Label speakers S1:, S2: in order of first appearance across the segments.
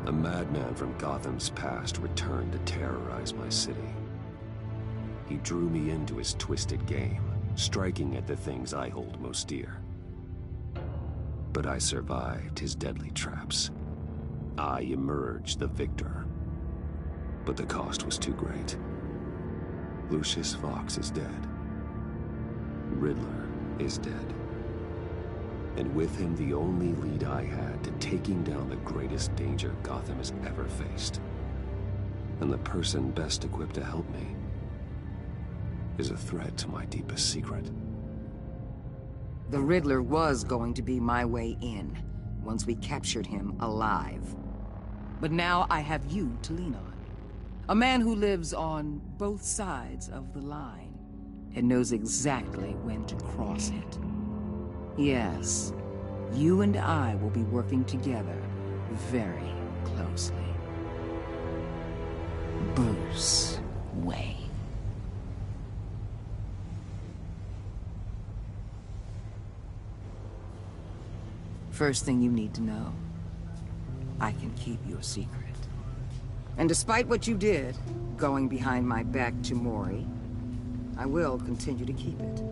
S1: A madman from Gotham's past returned to terrorize my city. He drew me into his twisted game, striking at the things I hold most dear. But I survived his deadly traps. I emerged the victor. But the cost was too great. Lucius Fox is dead. Riddler is dead. And with him, the only lead I had to taking down the greatest danger Gotham has ever faced. And the person best equipped to help me is a threat to my deepest secret.
S2: The Riddler was going to be my way in, once we captured him alive. But now I have you to lean on. A man who lives on both sides of the line, and knows exactly when to cross it. Yes, you and I will be working together very closely. Bruce Wayne. First thing you need to know, I can keep your secret. And despite what you did, going behind my back to Mori, I will continue to keep it.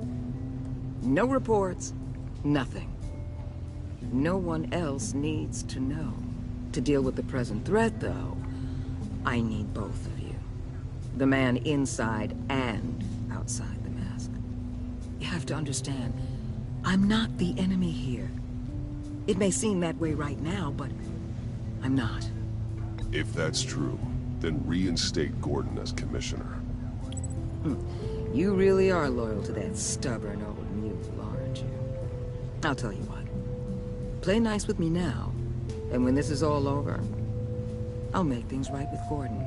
S2: No reports, nothing. No one else needs to know. To deal with the present threat, though, I need both of you. The man inside and outside the mask. You have to understand, I'm not the enemy here. It may seem that way right now, but I'm not.
S3: If that's true, then reinstate Gordon as commissioner.
S2: You really are loyal to that stubborn old mule, aren't you? I'll tell you what. Play nice with me now, and when this is all over, I'll make things right with Gordon.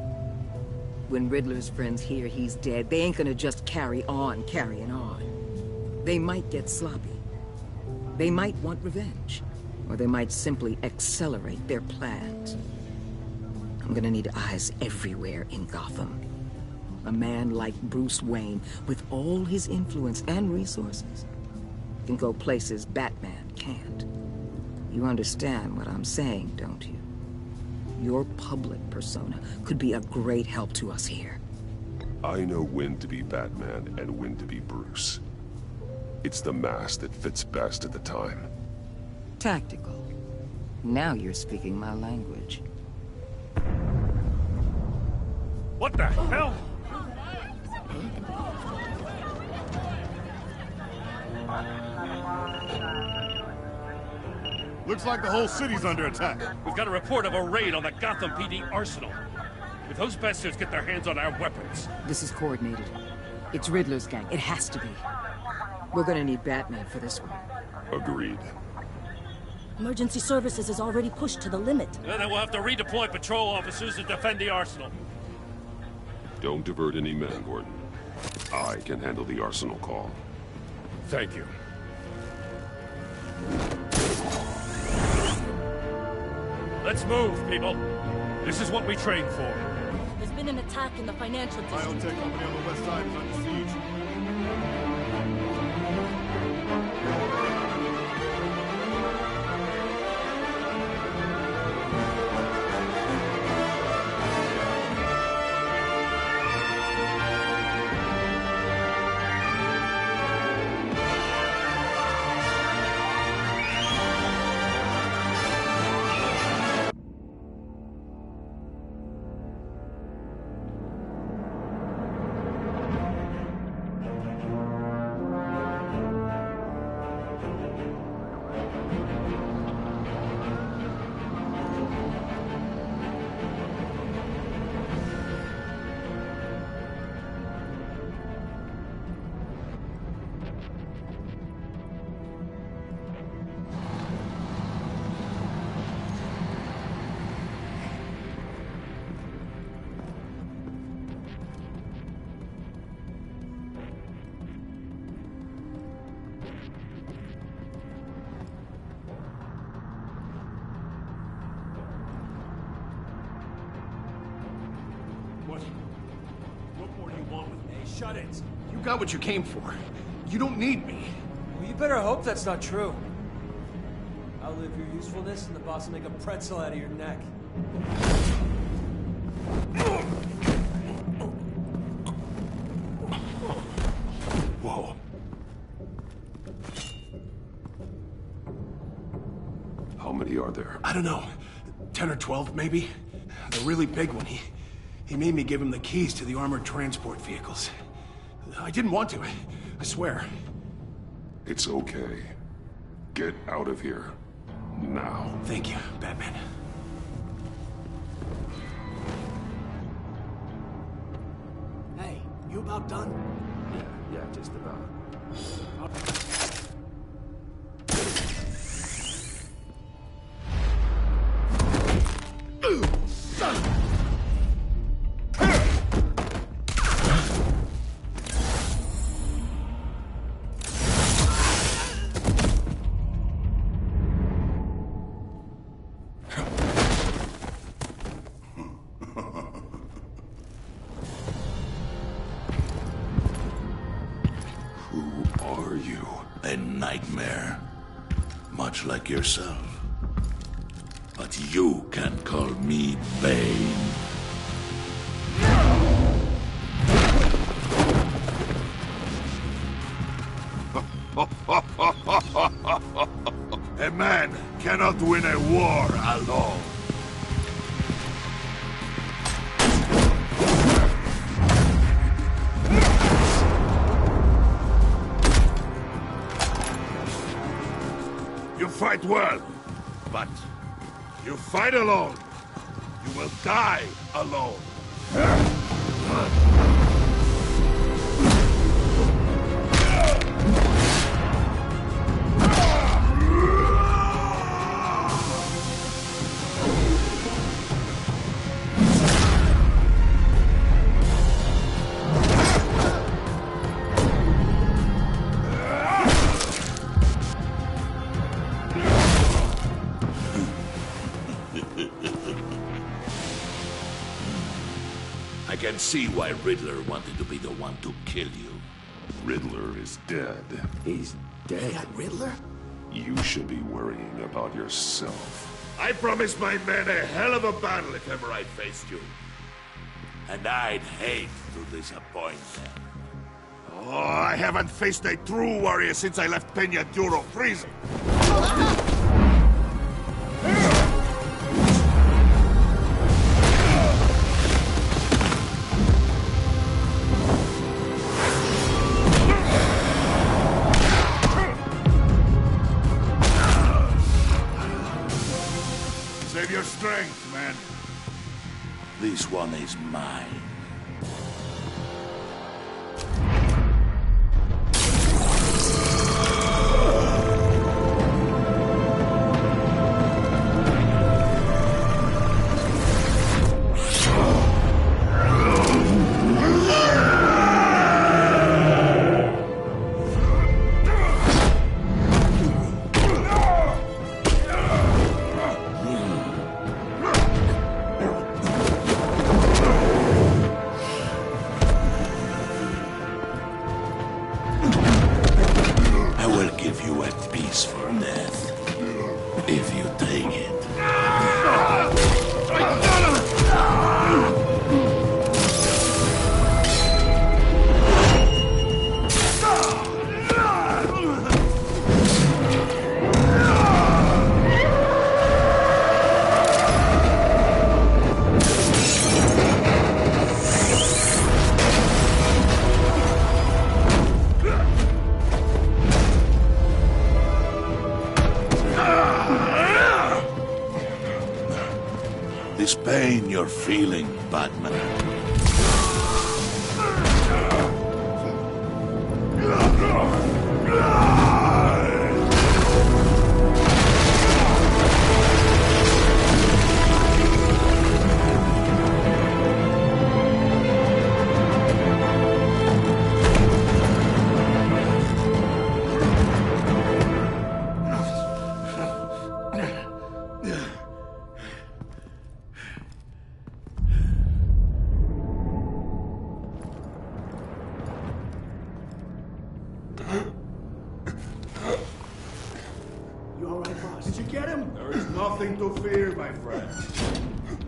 S2: When Riddler's friends hear he's dead, they ain't gonna just carry on carrying on. They might get sloppy. They might want revenge. Or they might simply accelerate their plans. I'm gonna need eyes everywhere in Gotham. A man like Bruce Wayne, with all his influence and resources, can go places Batman can't. You understand what I'm saying, don't you? Your public persona could be a great help to us here.
S3: I know when to be Batman and when to be Bruce. It's the mask that fits best at the time.
S2: Tactical. Now you're speaking my language.
S4: What the hell?
S5: Looks like the whole city's under attack.
S4: We've got a report of a raid on the Gotham PD arsenal. If those bastards get their hands on our weapons...
S2: This is coordinated. It's Riddler's gang. It has to be. We're gonna need Batman for this one.
S3: Agreed.
S6: Emergency services is already pushed to the limit.
S4: Then we'll have to redeploy patrol officers to defend the arsenal.
S3: Don't divert any men, Gordon. I can handle the arsenal call.
S4: Thank you. Let's move, people. This is what we trained for.
S6: There's been an attack in the financial district.
S5: Biotech company on the west side is under siege.
S4: What more do you want with me? Shut it!
S5: You got what you came for. You don't need me.
S7: Well, you better hope that's not true. Outlive your usefulness, and the boss will make a pretzel out of your neck.
S5: Whoa.
S3: How many are there?
S5: I don't know. 10 or 12, maybe? The really big one, he made me give him the keys to the armored transport vehicles. I didn't want to, I swear.
S3: It's okay. Get out of here. Now.
S5: Thank you, Batman. Hey, you about done?
S1: Yeah, just about.
S3: Who are you?
S8: A nightmare. Much like yourself. But you can call me Bane. A man cannot win a war alone. You fight well, but you fight alone. You will die alone. I can see why Riddler wanted to be the one to kill you.
S3: Riddler is dead.
S1: He's dead.
S5: Riddler?
S3: You should be worrying about yourself.
S8: I promised my men a hell of a battle if ever I faced you. And I'd hate to disappoint them. Oh, I haven't faced a true warrior since I left Peña Duro prison. Save your strength, man. This one is mine. I will give you a peaceful death, if you take it. This pain you're feeling, Batman.
S3: Huh?
S5: get him?
S8: There is nothing to fear, my friend.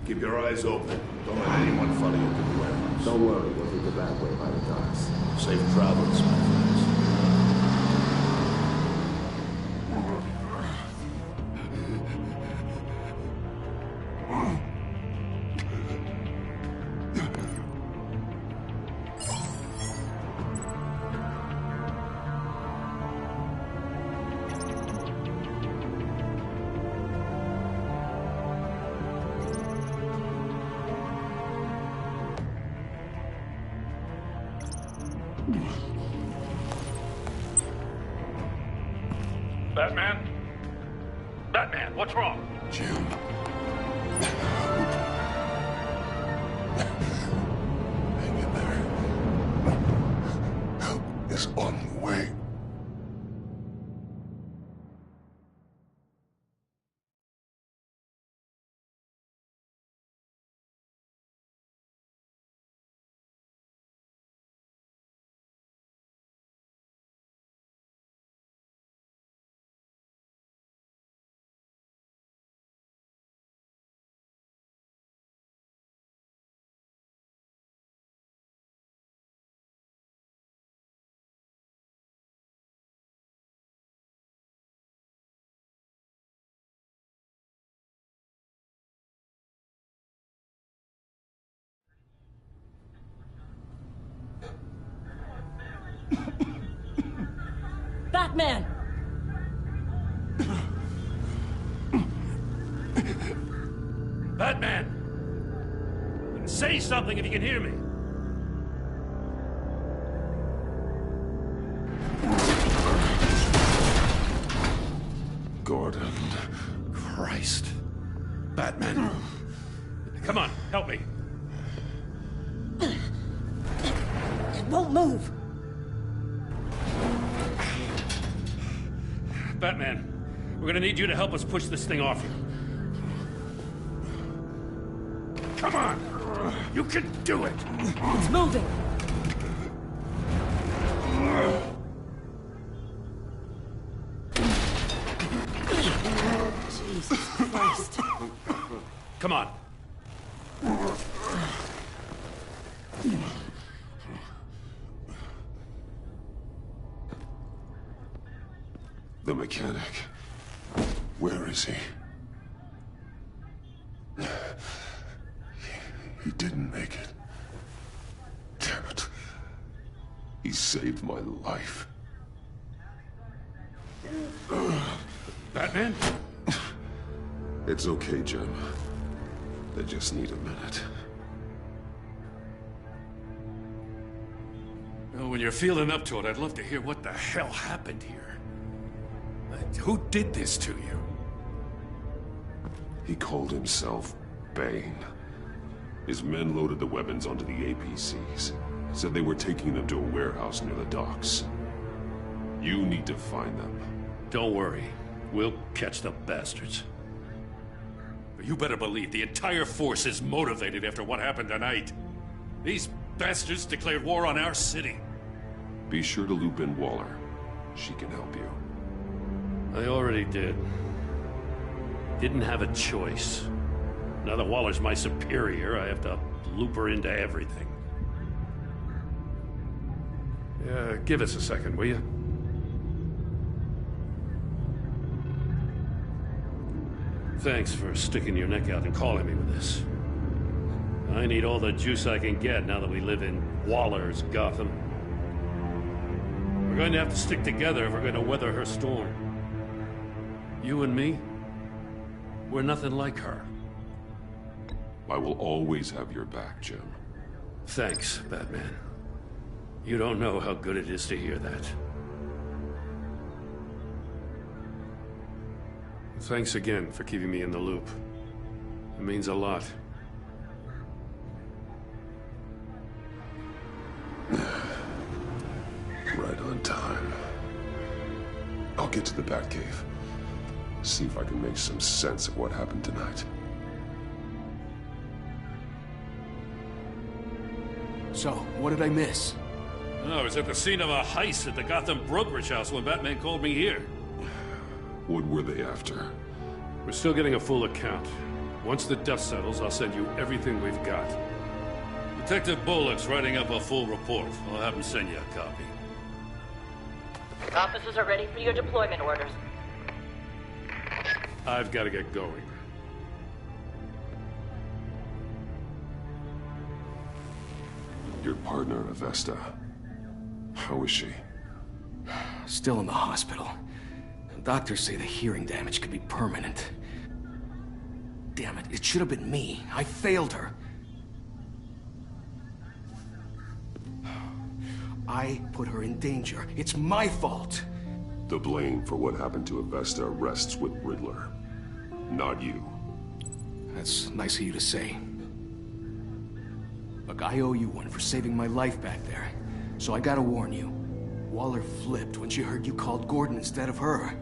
S8: Keep your eyes open. Don't let anyone follow you to the warehouse.
S1: Don't worry, we'll take the back way by the docks.
S8: Safe travels, my friends.
S4: Batman? Batman, what's wrong?
S3: Jim. Hang in there. Help is on the way.
S6: Batman!
S4: Batman! Say something if you can hear me.
S3: Gordon.
S4: Christ. Batman. Come on, help me.
S6: It won't move.
S4: Batman, we're gonna need you to help us push this thing off you. Come on! You can do it!
S6: It's moving. Jesus Christ.
S4: Come on.
S3: The mechanic. Where is he? He didn't make it. Damn it. He saved my life.
S4: Batman?
S3: It's okay, Jim. They just need a minute.
S4: Well, when you're feeling up to it, I'd love to hear what the hell happened here. Who did this to you?
S3: He called himself Bane. His men loaded the weapons onto the APCs. Said they were taking them to a warehouse near the docks. You need to find them.
S4: Don't worry. We'll catch the bastards. But you better believe the entire force is motivated after what happened tonight. These bastards declared war on our city.
S3: Be sure to loop in Waller. She can help you.
S4: I already did. Didn't have a choice. Now that Waller's my superior, I have to loop her into everything. Yeah, give us a second, will you? Thanks for sticking your neck out and calling me with this. I need all the juice I can get now that we live in Waller's Gotham. We're going to have to stick together if we're going to weather her storm. You and me, we're nothing like her.
S3: I will always have your back, Jim.
S4: Thanks, Batman. You don't know how good it is to hear that. Thanks again for keeping me in the loop. It means a lot.
S3: Right on time. I'll get to the Batcave. See if I can make some sense of what happened tonight.
S5: So, what did I miss?
S4: I was at the scene of a heist at the Gotham brokerage house when Batman called me here.
S3: What were they after?
S4: We're still getting a full account. Once the dust settles, I'll send you everything we've got. Detective Bullock's writing up a full report. I'll have him send you a copy.
S9: Officers are ready for your deployment orders.
S4: I've got to get going.
S3: Your partner, Avesta. How is she?
S5: Still in the hospital. Doctors say the hearing damage could be permanent. Damn it, it should have been me. I failed her. I put her in danger. It's my fault.
S3: The blame for what happened to Avesta rests with Riddler, not you.
S5: That's nice of you to say. Look, I owe you one for saving my life back there. So I gotta warn you. Waller flipped when she heard you called Gordon instead of her.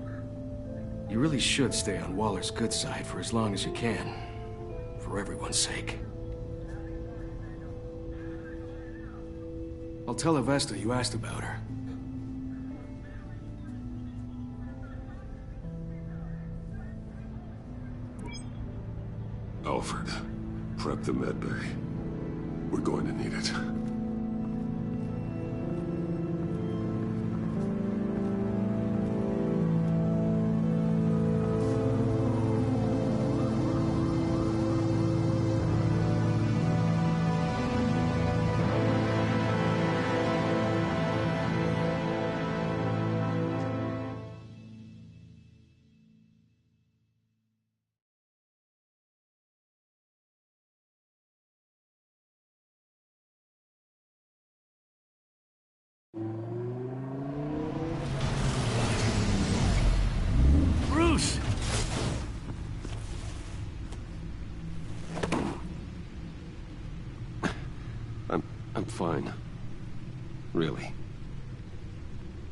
S5: You really should stay on Waller's good side for as long as you can. For everyone's sake. I'll tell Avesta you asked about her.
S3: Alfred, prep the med bay. We're going to need it.
S4: Bruce!
S1: I'm fine. Really.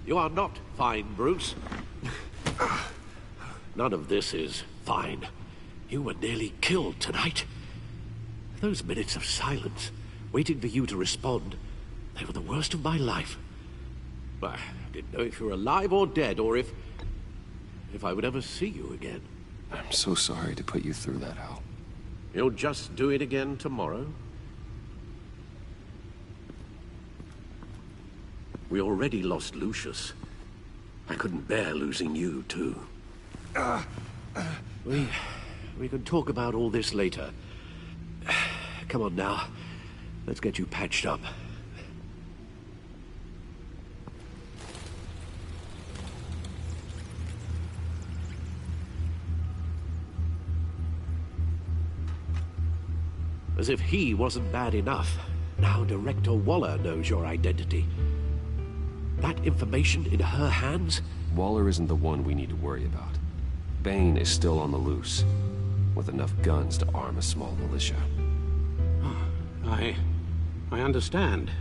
S10: You are not fine, Bruce. None of this is fine. You were nearly killed tonight. Those minutes of silence, waiting for you to respond, they were the worst of my life. I didn't know if you were alive or dead, or if I would ever see you again.
S1: I'm so sorry to put you through that, Al.
S10: You'll just do it again tomorrow? We already lost Lucius. I couldn't bear losing you, too. We can talk about all this later. Come on now. Let's get you patched up. As if he wasn't bad enough. Now Director Waller knows your identity. That information in her hands?
S1: Waller isn't the one we need to worry about. Bane is still on the loose, with enough guns to arm a small militia.
S10: I understand.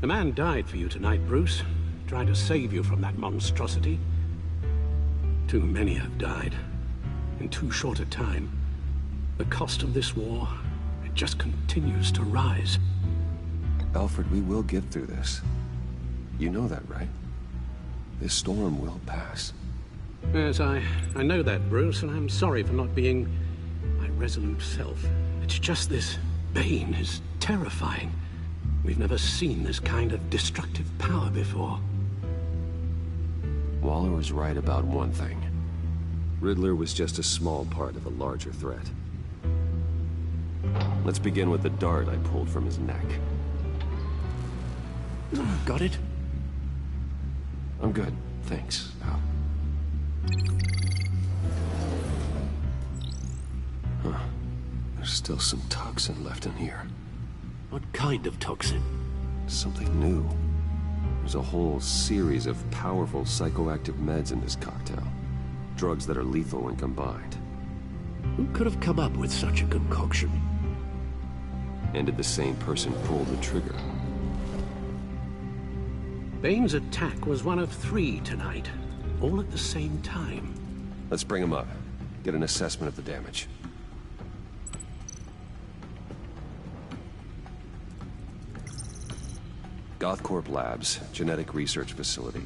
S10: The man died for you tonight, Bruce. Trying to save you from that monstrosity. Too many have died. In too short a time. The cost of this war, it just continues to rise.
S1: Alfred, we will get through this. You know that, right? This storm will pass.
S10: Yes, I know that, Bruce, and I'm sorry for not being my resolute self. It's just this Bane is terrifying. We've never seen this kind of destructive power before.
S1: Waller was right about one thing. Riddler was just a small part of a larger threat. Let's begin with the dart I pulled from his neck.
S10: Got it?
S1: I'm good, thanks, Al. Huh. There's still some toxin left in here.
S10: What kind of toxin?
S1: Something new. There's a whole series of powerful psychoactive meds in this cocktail. Drugs that are lethal when combined.
S10: Who could have come up with such a concoction?
S1: And did the same person pull the trigger?
S10: Bane's attack was one of 3 tonight, all at the same time.
S1: Let's bring him up. Get an assessment of the damage. Gothcorp Labs, genetic research facility.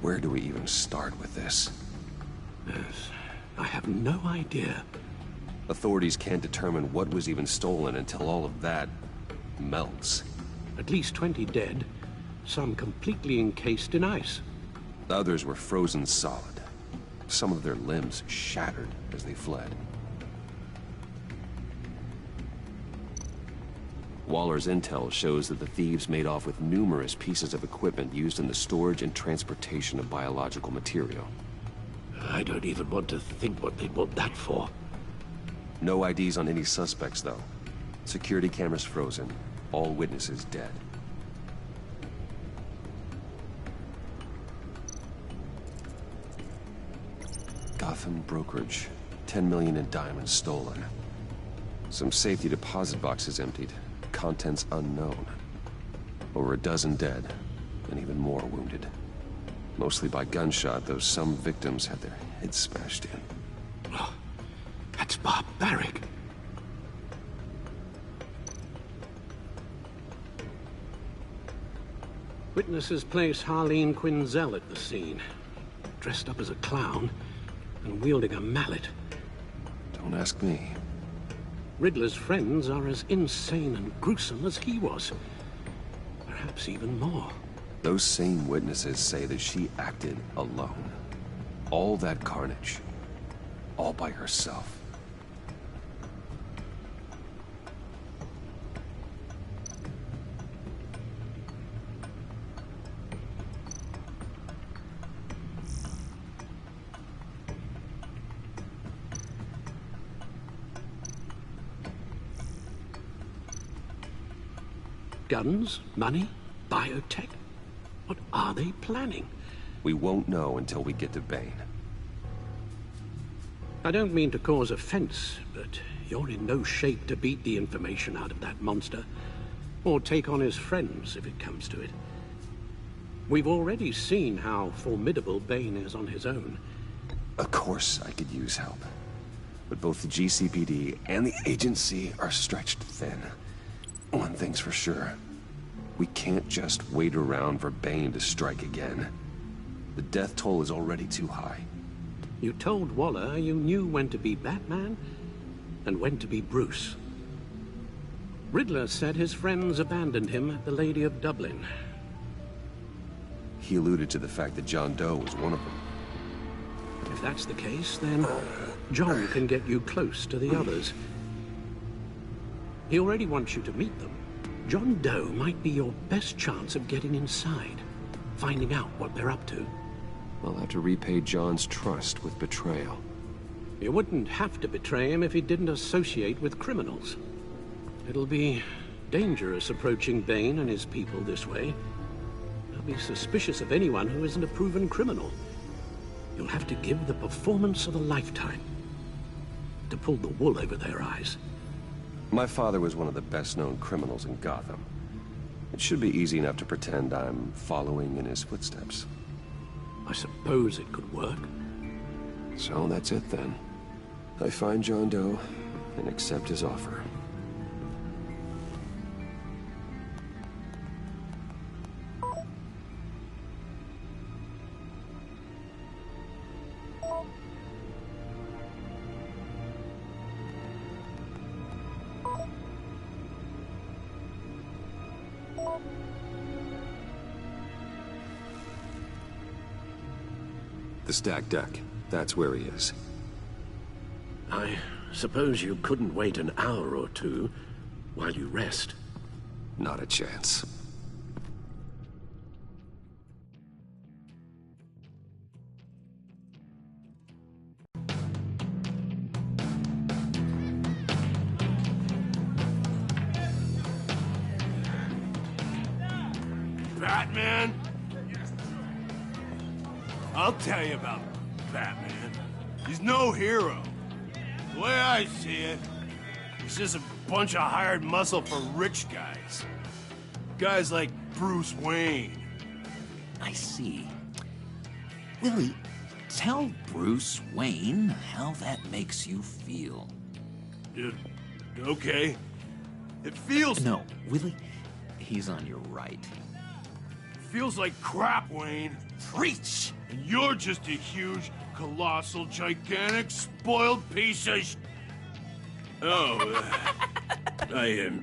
S1: Where do we even start with this?
S10: I have no idea.
S1: Authorities can't determine what was even stolen until all of that melts.
S10: At least 20 dead, some completely encased in ice.
S1: Others were frozen solid. Some of their limbs shattered as they fled. Waller's intel shows that the thieves made off with numerous pieces of equipment used in the storage and transportation of biological material.
S10: I don't even want to think what they'd want that for.
S1: No IDs on any suspects, though. Security cameras frozen. All witnesses dead. Gotham brokerage. 10 million in diamonds stolen. Some safety deposit boxes emptied. Contents unknown. Over a dozen dead, and even more wounded. Mostly by gunshot, though some victims had their heads smashed in.
S10: Oh, that's barbaric. Witnesses place Harleen Quinzel at the scene, dressed up as a clown and wielding a mallet.
S1: Don't ask me.
S10: Riddler's friends are as insane and gruesome as he was. Perhaps even more.
S1: Those same witnesses say that she acted alone. All that carnage. All by herself.
S10: Guns? Money? Biotech? What are they planning?
S1: We won't know until we get to Bane.
S10: I don't mean to cause offense, but you're in no shape to beat the information out of that monster, or take on his friends if it comes to it. We've already seen how formidable Bane is on his own.
S1: Of course I could use help. But both the GCPD and the agency are stretched thin. One thing's for sure. We can't just wait around for Bane to strike again. The death toll is already too high.
S10: You told Waller you knew when to be Batman and when to be Bruce. Riddler said his friends abandoned him at the Lady of Dublin.
S1: He alluded to the fact that John Doe was one of them.
S10: If that's the case, then John can get you close to the others. He already wants you to meet them. John Doe might be your best chance of getting inside, finding out what they're up to.
S1: I'll have to repay John's trust with betrayal.
S10: You wouldn't have to betray him if he didn't associate with criminals. It'll be dangerous approaching Bane and his people this way. They'll be suspicious of anyone who isn't a proven criminal. You'll have to give the performance of a lifetime to pull the wool over their eyes.
S1: My father was one of the best-known criminals in Gotham. It should be easy enough to pretend I'm following in his footsteps.
S10: I suppose it could work.
S1: So that's it then. I find John Doe and accept his offer. The stacked deck. That's where he is.
S10: I suppose you couldn't wait an hour or two while you rest.
S1: Not a chance.
S8: Batman? I'll tell you about Batman. He's no hero. The way I see it, he's just a bunch of hired muscle for rich guys. Guys like Bruce Wayne.
S11: I see. Willie, tell Bruce Wayne how that makes you feel.
S8: Okay. It feels...
S11: No, Willie, he's on your right.
S8: Feels like crap, Wayne.
S11: Preach!
S8: And you're just a huge, colossal, gigantic, spoiled piece of Oh, I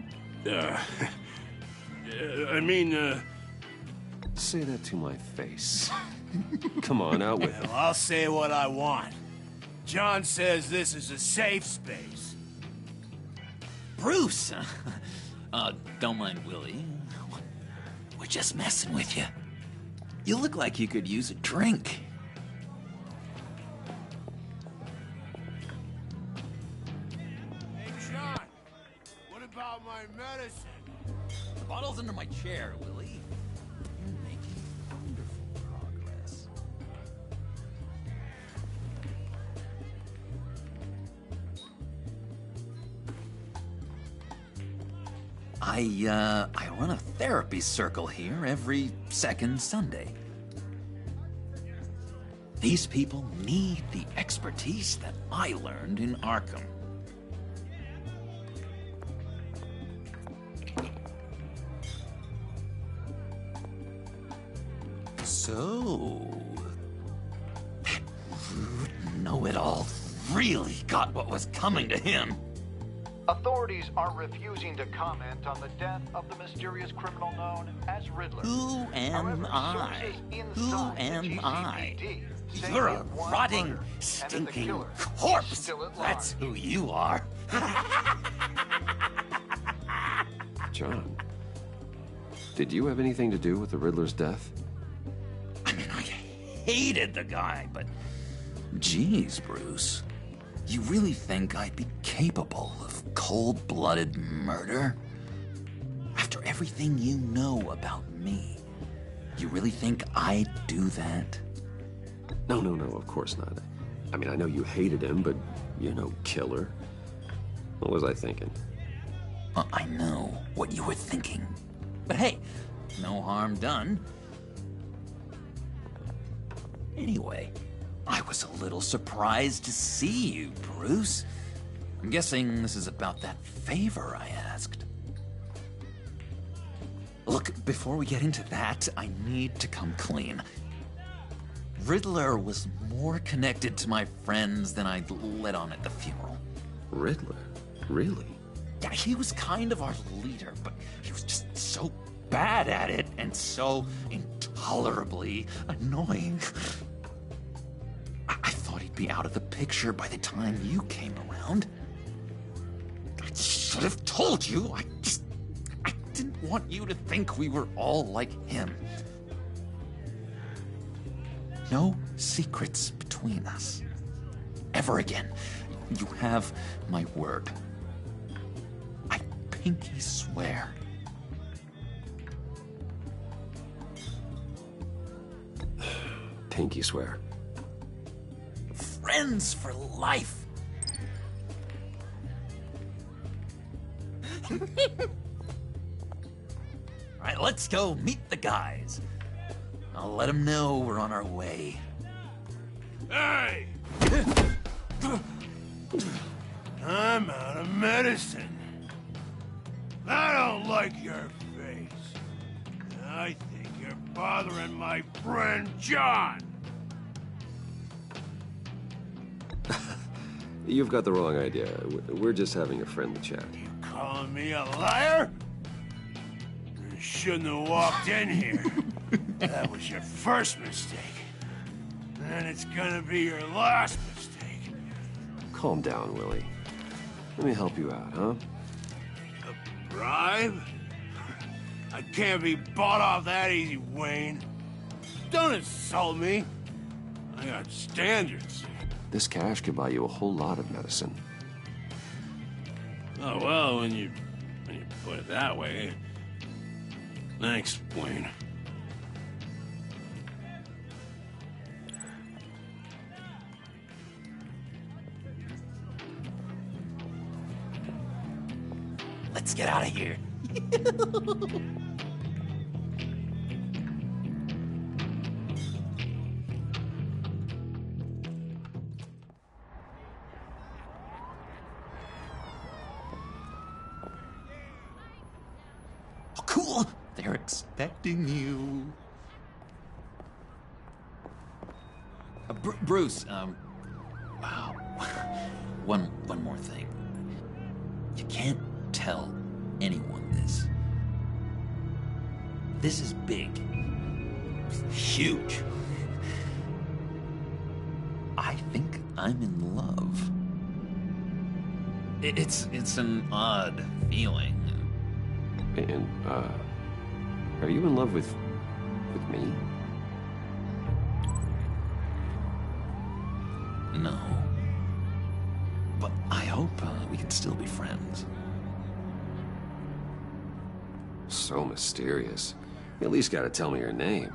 S8: mean,
S1: Say that to my face. Come on, out with it.
S8: Well, I'll say what I want. John says this is a safe space.
S11: Bruce! Don't mind Willie. We're just messing with you. You look like you could use a drink.
S8: Hey, John, what about my medicine?
S11: The bottle's under my chair, Willie. You're making wonderful progress. I run a therapy circle here every second Sunday. These people need the expertise that I learned in Arkham. So, that rude know-it-all really got what was coming to him.
S12: Authorities are refusing to comment on the death of the mysterious criminal known as Riddler.
S11: Who am I? Who am I? You're a rotting, stinking corpse. That's who you are.
S1: John, did you have anything to do with the Riddler's death?
S11: I mean, I hated the guy, but... Geez, Bruce. You really think I'd be capable of cold-blooded murder? After everything you know about me, you really think I'd do that?
S1: No, of course not. I mean, I know you hated him, but you're no killer. What was I thinking?
S11: Well, I know what you were thinking. But hey, no harm done. Anyway, I was a little surprised to see you, Bruce. I'm guessing this is about that favor I asked. Look, before we get into that, I need to come clean. Riddler was more connected to my friends than I'd let on at the funeral.
S1: Riddler? Really?
S11: Yeah, he was kind of our leader, but he was just so bad at it and so intolerably annoying. I thought he'd be out of the picture by the time you came around. I should have told you. I didn't want you to think we were all like him. No secrets between us. Ever again. You have my word. I pinky swear.
S1: Pinky swear.
S11: Friends for life. All right, let's go meet the guys. I'll let them know we're on our way.
S8: Hey! I'm out of medicine. I don't like your face. I think you're bothering my friend John.
S1: You've got the wrong idea. We're just having a friendly chat.
S8: You calling me a liar? You shouldn't have walked in here. That was your first mistake. And it's gonna be your last mistake.
S1: Calm down, Willie. Let me help you out, huh?
S8: A bribe? I can't be bought off that easy, Wayne. Don't insult me. I got standards.
S1: This cash could buy you a whole lot of medicine.
S8: Oh, well, when you put it that way. Thanks, Wayne.
S11: Let's get out of here. Oh, cool. They're expecting you. Bruce, wow. One more thing. You can't tell anyone this. This is big. Huge. I think I'm in love. It's an odd feeling.
S1: And, are you in love with me?
S11: No. But I hope we can still be friends.
S1: So mysterious. You at least gotta tell me her name.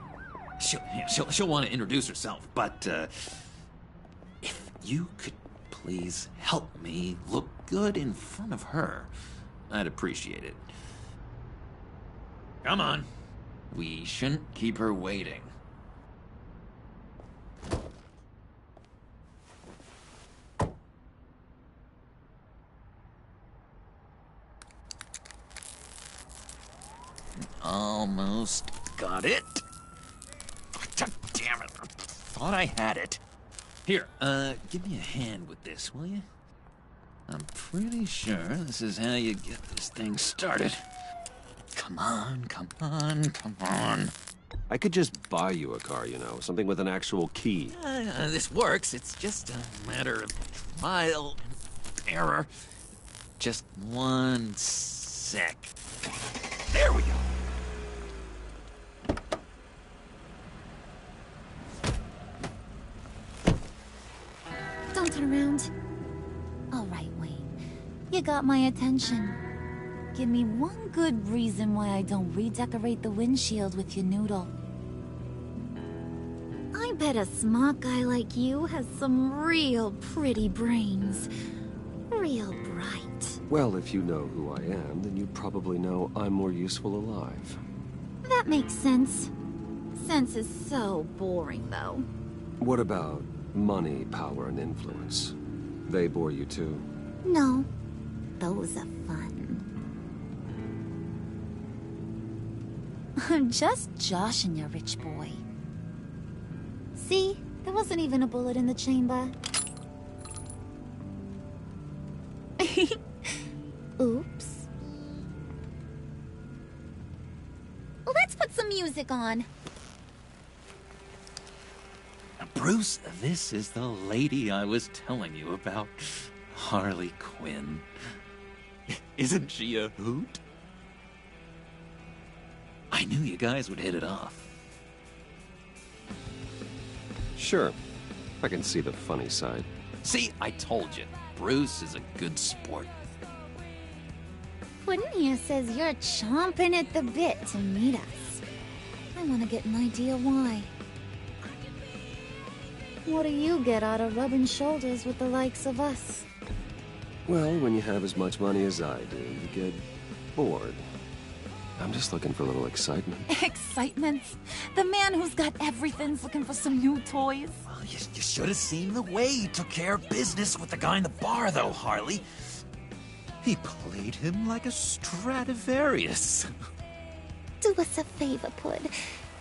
S11: She'll want to introduce herself, but, if you could please help me look good in front of her, I'd appreciate it. Come on. We shouldn't keep her waiting. Almost got it. God damn it. I thought I had it. Here, give me a hand with this, will you? I'm pretty sure this is how you get this thing started. Come on, come on, come on.
S1: I could just buy you a car, you know, something with an actual key.
S11: This works. It's just a matter of trial and error. Just one sec. There we go.
S13: Don't turn around. All right, Wayne. You got my attention. Give me one good reason why I don't redecorate the windshield with your noodle. I bet a smart guy like you has some real pretty brains. Real bright.
S1: Well, if you know who I am, then you probably know I'm more useful alive.
S13: That makes sense. Sense is so boring, though.
S1: What about money, power, and influence? They bore you too?
S13: No. Those are fun. I'm just joshing you, rich boy. See? There wasn't even a bullet in the chamber. Oops. Let's put some music on.
S11: Bruce, this is the lady I was telling you about. Harley Quinn. Isn't she a hoot? I knew you guys would hit it off.
S1: Sure. I can see the funny side.
S11: See, I told you. Bruce is a good sport.
S13: Puddin' here says you're chomping at the bit to meet us. I want to get an idea why. What do you get out of rubbing shoulders with the likes of us?
S1: Well, when you have as much money as I do, you get bored. I'm just looking for a little excitement.
S13: Excitement? The man who's got everything's looking for some new toys?
S11: Well, you should have seen the way he took care of business with the guy in the bar, though, Harley. He played him like a Stradivarius.
S13: Do us a favor, Pud.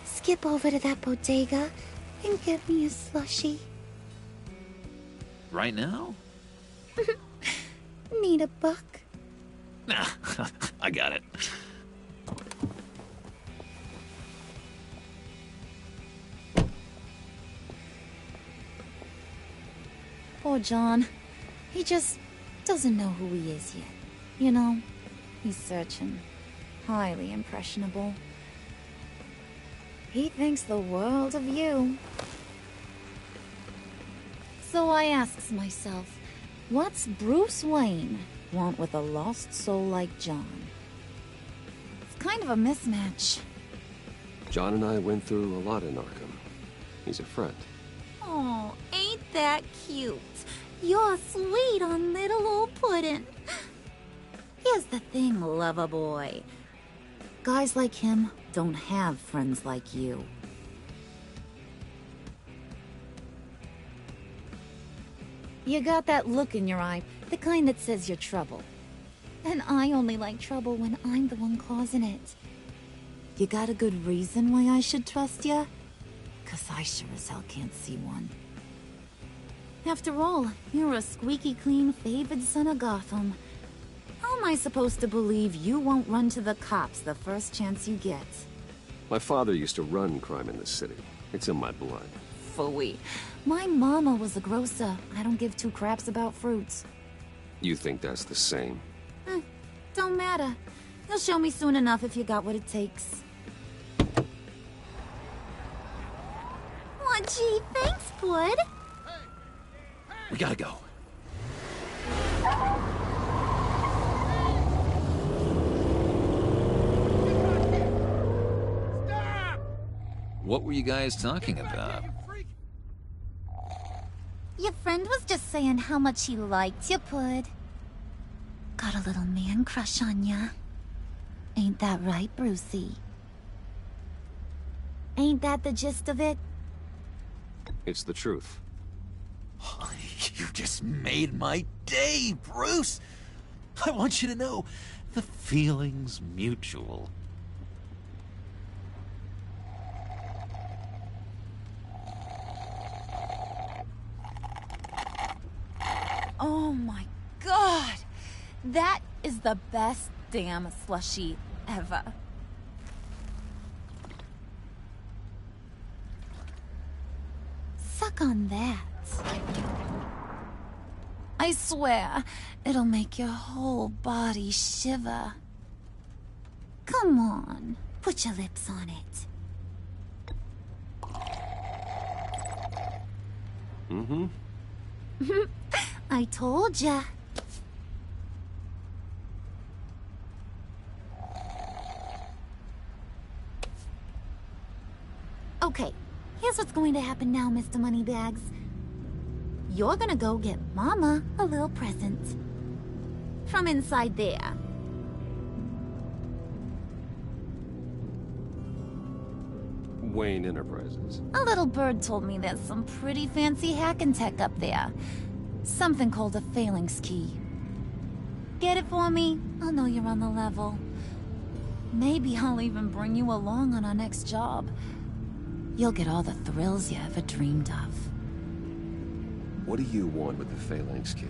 S13: Skip over to that bodega and get me a slushie.
S11: Right now?
S13: Need a buck?
S11: Nah, I got it.
S13: Poor John. He just doesn't know who he is yet. You know, he's searching. Highly impressionable. He thinks the world of you. So I asks myself, what's Bruce Wayne want with a lost soul like John? It's kind of a mismatch.
S1: John and I went through a lot in Arkham. He's a friend.
S13: Oh, ain't that cute? You're sweet on little old Puddin'. Here's the thing, lover boy. Guys like him don't have friends like you. You got that look in your eye, the kind that says you're trouble. And I only like trouble when I'm the one causing it. You got a good reason why I should trust you? 'Cause I sure as hell can't see one. After all, you're a squeaky clean favored son of Gotham. How am I supposed to believe you won't run to the cops the first chance you get?
S1: My father used to run crime in this city. It's in my blood.
S13: Phooey. My mama was a grocer. I don't give two craps about fruits.
S1: You think that's the same?
S13: Don't matter. You'll show me soon enough if you got what it takes. Aw, gee, thanks, bud.
S11: We gotta go. What were you guys talking about?
S13: Your friend was just saying how much he liked you, Pud. Got a little man crush on ya. Ain't that right, Brucey? Ain't that the gist of it?
S1: It's the truth.
S11: You just made my day, Bruce! I want you to know, the feeling's mutual.
S13: Oh my god! That is the best damn slushie ever. Suck on that. I swear, it'll make your whole body shiver. Come on, put your lips on it.
S1: Mm-hmm.
S13: I told ya. Okay, here's what's going to happen now, Mr. Moneybags. You're gonna go get Mama a little present. From inside there.
S1: Wayne Enterprises.
S13: A little bird told me there's some pretty fancy hacking tech up there. Something called a phalanx key. Get it for me? I'll know you're on the level. Maybe I'll even bring you along on our next job. You'll get all the thrills you ever dreamed of.
S1: What do you want with the phalanx key?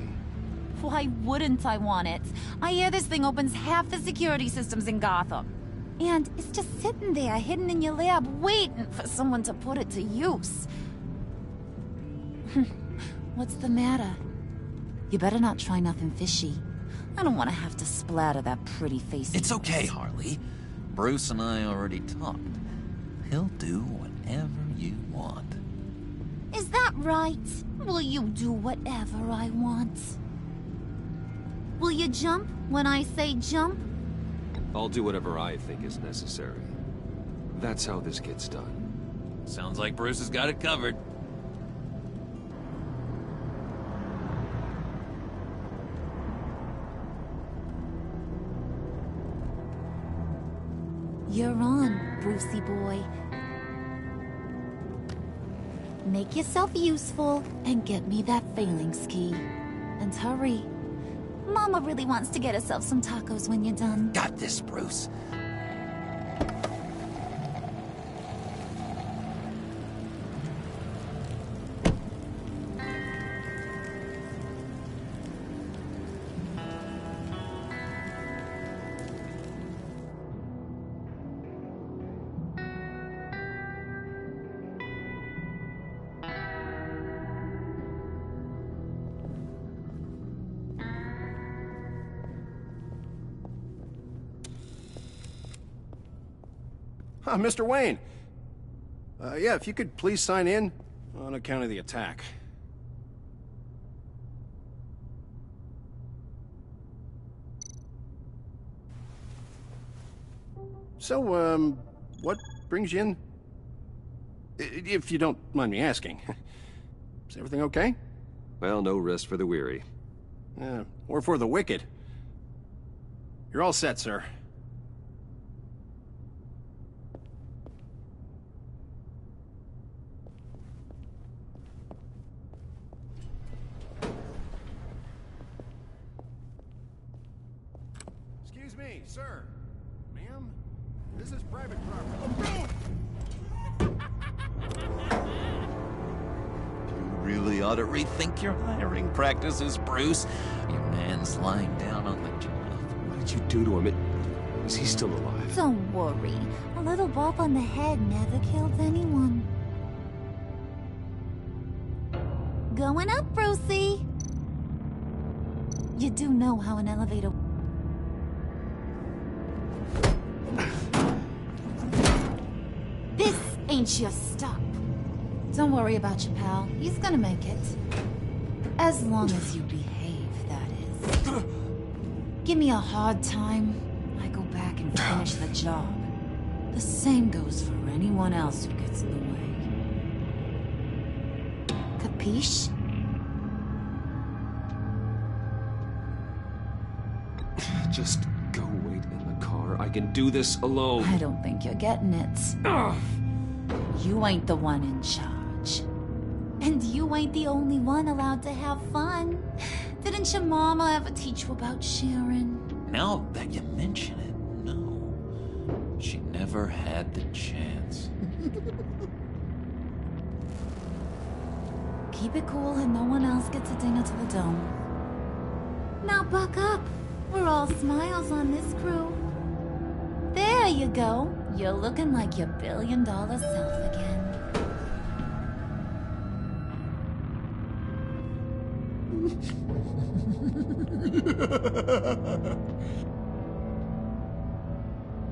S13: Why wouldn't I want it? I hear this thing opens half the security systems in Gotham. And it's just sitting there, hidden in your lab, waiting for someone to put it to use. What's the matter? You better not try nothing fishy. I don't want to have to splatter that pretty face.
S11: It's okay, Harley. Bruce and I already talked. He'll do whatever you want.
S13: Is that right? Will you do whatever I want? Will you jump when I say jump?
S1: I'll do whatever I think is necessary. That's how this gets done.
S11: Sounds like Bruce has got it covered.
S13: You're on, Brucey boy. Make yourself useful and get me that phalanx key. And hurry. Mama really wants to get herself some tacos when you're done.
S11: Got this, Bruce.
S14: Mr. Wayne. Yeah, if you could please sign in on account of the attack. So, what brings you in? If you don't mind me asking. Is everything okay?
S1: Well, no rest for the weary.
S14: Or for the wicked. You're all set, sir. Excuse me, sir. Ma'am, this is private property.
S8: You really
S11: really ought to rethink your hiring practices, Bruce. Your man's lying down on the job.
S1: What did you do to him? Is he still alive?
S13: Don't worry. A little bump on the head never killed anyone. Going up, Brucey. You do know how an elevator... This ain't your stop. Don't worry about your pal. He's gonna make it. As long as you behave, that is. Give me a hard time, I go back and finish the job. The same goes for anyone else who gets in the way. Capiche?
S1: Just go wait in the car. I can do this alone.
S13: I don't think you're getting it.
S1: Ugh.
S13: You ain't the one in charge. And you ain't the only one allowed to have fun. Didn't your mama ever teach you about sharing?
S11: Now that you mention it, no. She never had the chance.
S13: Keep it cool and no one else gets a dinger to the dome. Now buck up. We're all smiles on this crew. There you go. You're looking like your billion-dollar self again.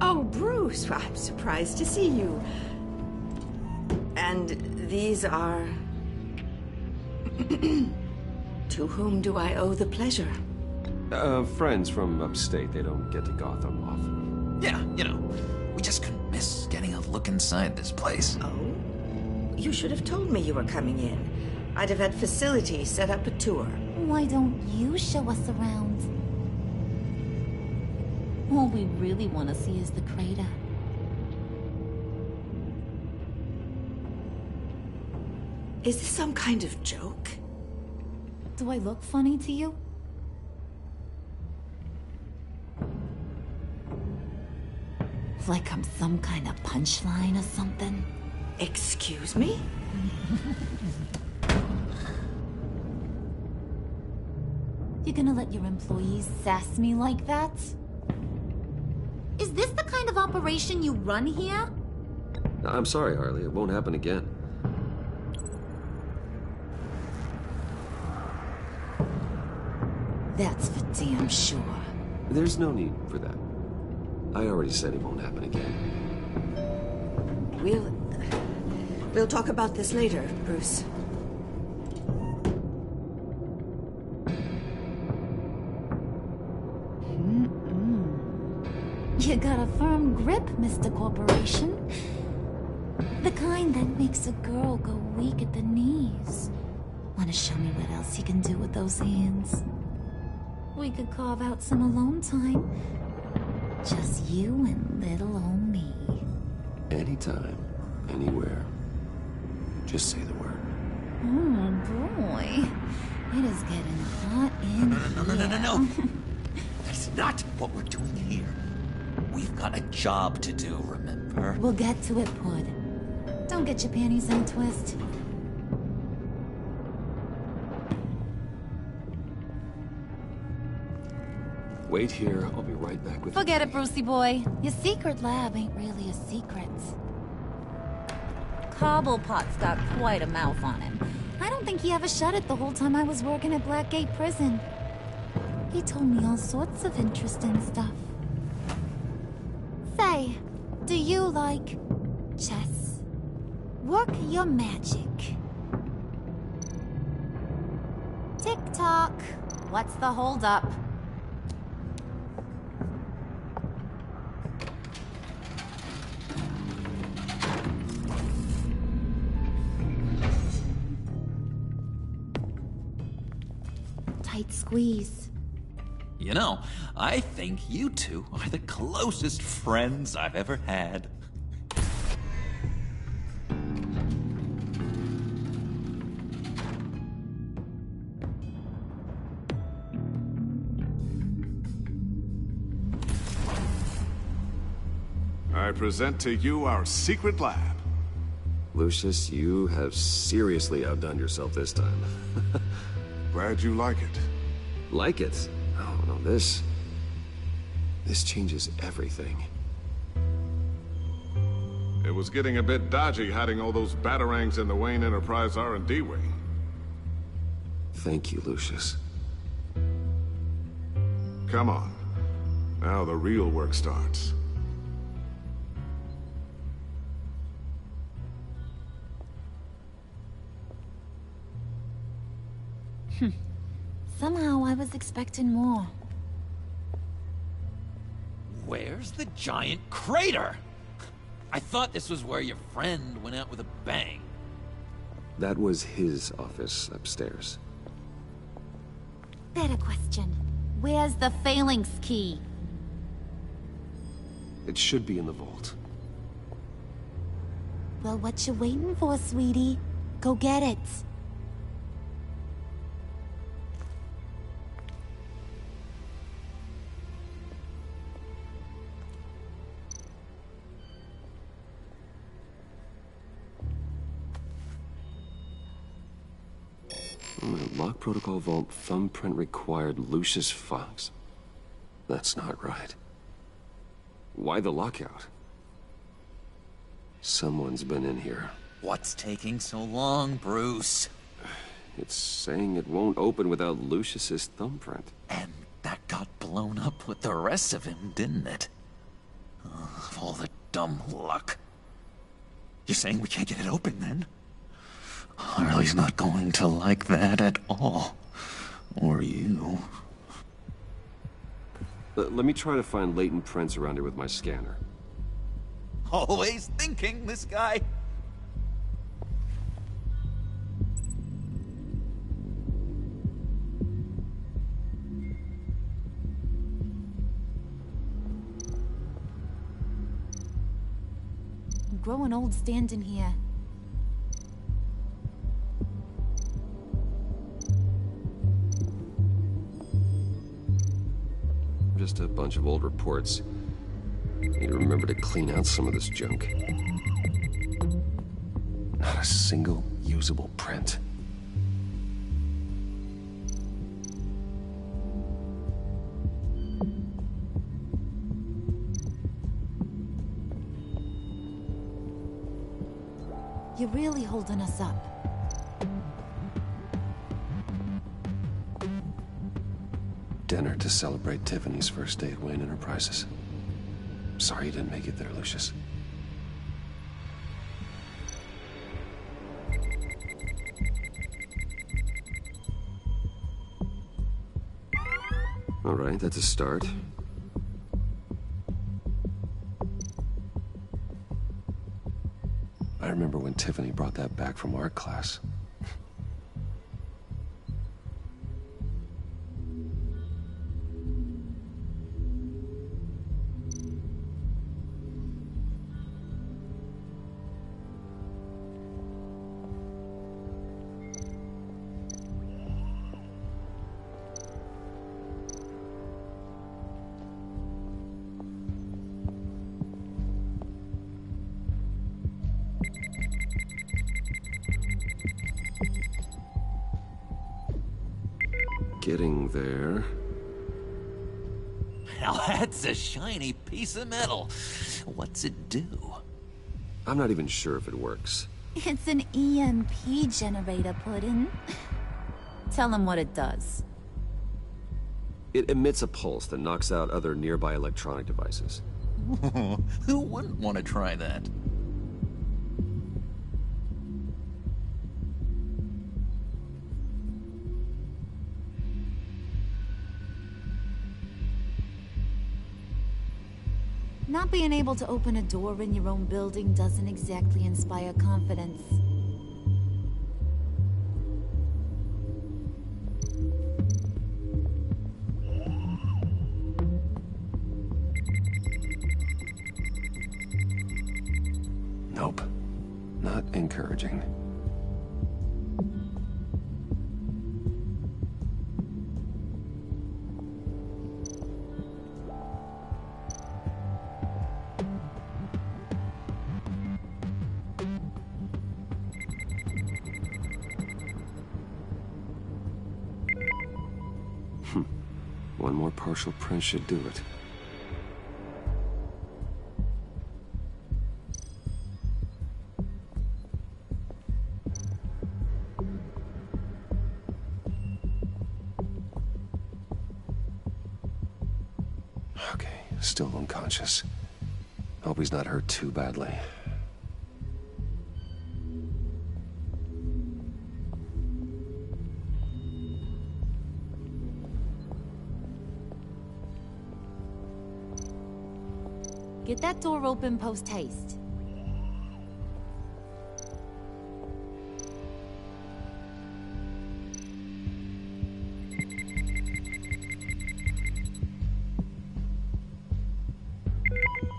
S2: Oh, Bruce, I'm surprised to see you. And these are... To whom do I owe the pleasure?
S1: Friends from upstate. They don't get to Gotham often.
S11: Yeah, you know, we just couldn't miss getting a look inside this place.
S2: Oh? You should have told me you were coming in. I'd have had facilities set up a tour.
S13: Why don't you show us around? All we really want to see is the crater.
S2: Is this some kind of joke?
S13: Do I look funny to you? Like I'm some kind of punchline or something?
S2: Excuse me?
S13: You gonna let your employees sass me like that? Is this the kind of operation you run here?
S1: I'm sorry, Harley. It won't happen again.
S13: That's for damn sure.
S1: There's no need for that. I already said it won't happen again.
S2: We'll talk about this later, Bruce.
S13: You got a firm grip, Mr. Corporation. The kind that makes a girl go weak at the knees. Wanna show me what else you can do with those hands? We could carve out some alone time. Just you and little old me.
S1: Anytime, anywhere. Just say the word.
S13: Oh, boy. It is getting hot in here.
S11: No. That's not what we're doing here. We've got a job to do, remember?
S13: We'll get to it, Pud. Don't get your panties in a twist.
S1: Wait here. I'll be right back with you.
S13: Forget it, Brucey boy. Your secret lab ain't really a secret. Cobblepot's got quite a mouth on him. I don't think he ever shut it the whole time I was working at Blackgate Prison. He told me all sorts of interesting stuff. Say, do you like chess? Work your magic. Tick-tock. What's the holdup? Tight squeeze.
S11: You know, I think you two are the closest friends I've ever had.
S15: I present to you our secret lab.
S1: Lucius, you have seriously outdone yourself this time.
S3: Glad you like it.
S1: Like it? Oh, no, this changes everything.
S3: It was getting a bit dodgy hiding all those batarangs in the Wayne Enterprise R&D wing.
S1: Thank you, Lucius.
S3: Come on. Now the real work starts.
S13: Somehow I was expecting more.
S15: Where's the giant crater? I thought this was where your friend went out with a bang.
S1: That was his office upstairs.
S13: Better question. Where's the phalanx key?
S1: It should be in the vault.
S13: Well, what you waiting for, sweetie? Go get it.
S1: Lock protocol vault thumbprint required Lucius Fox. That's not right. Why the lockout? Someone's been in here.
S15: What's taking so long, Bruce?
S1: It's saying it won't open without Lucius's thumbprint.
S15: And that got blown up with the rest of him, didn't it? All the dumb luck. You're saying we can't get it open, then? Harley's not going to like that at all. Or you.
S1: Let me try to find latent prints around here with my scanner.
S15: Always thinking, this guy.
S13: I'm growing old standing here.
S1: Just a bunch of old reports. Need to remember to clean out some of this junk. Not a single usable print.
S13: You're really holding us up.
S1: Dinner to celebrate Tiffany's first day at Wayne Enterprises. Sorry you didn't make it there, Lucius. All right, that's a start. I remember when Tiffany brought that back from art class. Getting there.
S15: Now that's a shiny piece of metal. What's it do?
S1: I'm not even sure if it works.
S13: It's an EMP generator, Puddin'. Tell him what it does.
S1: It emits a pulse that knocks out other nearby electronic devices.
S15: Who wouldn't want to try that?
S13: Not being able to open a door in your own building doesn't exactly inspire confidence.
S1: Nope. Not encouraging. One more partial print should do it. Okay, still unconscious. Hope he's not hurt too badly.
S13: Get that door open post-haste.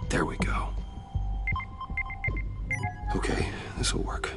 S1: There we go. Okay, this'll work.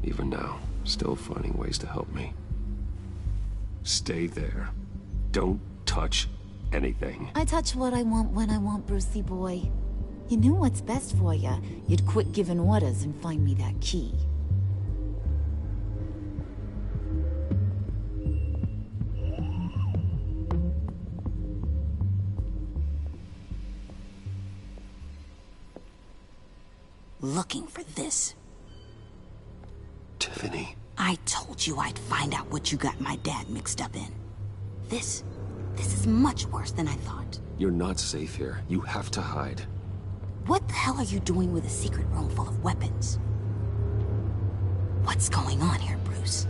S1: Even now, still finding ways to help me. Stay there. Don't touch anything.
S13: I touch what I want when I want, Brucey boy. You knew what's best for you. You'd quit giving orders and find me that key. Looking for this.
S1: Tiffany.
S13: I told you I'd find out what you got my dad mixed up in. This is much worse than I thought.
S1: You're not safe here. You have to hide.
S13: What the hell are you doing with a secret room full of weapons? What's going on here, Bruce?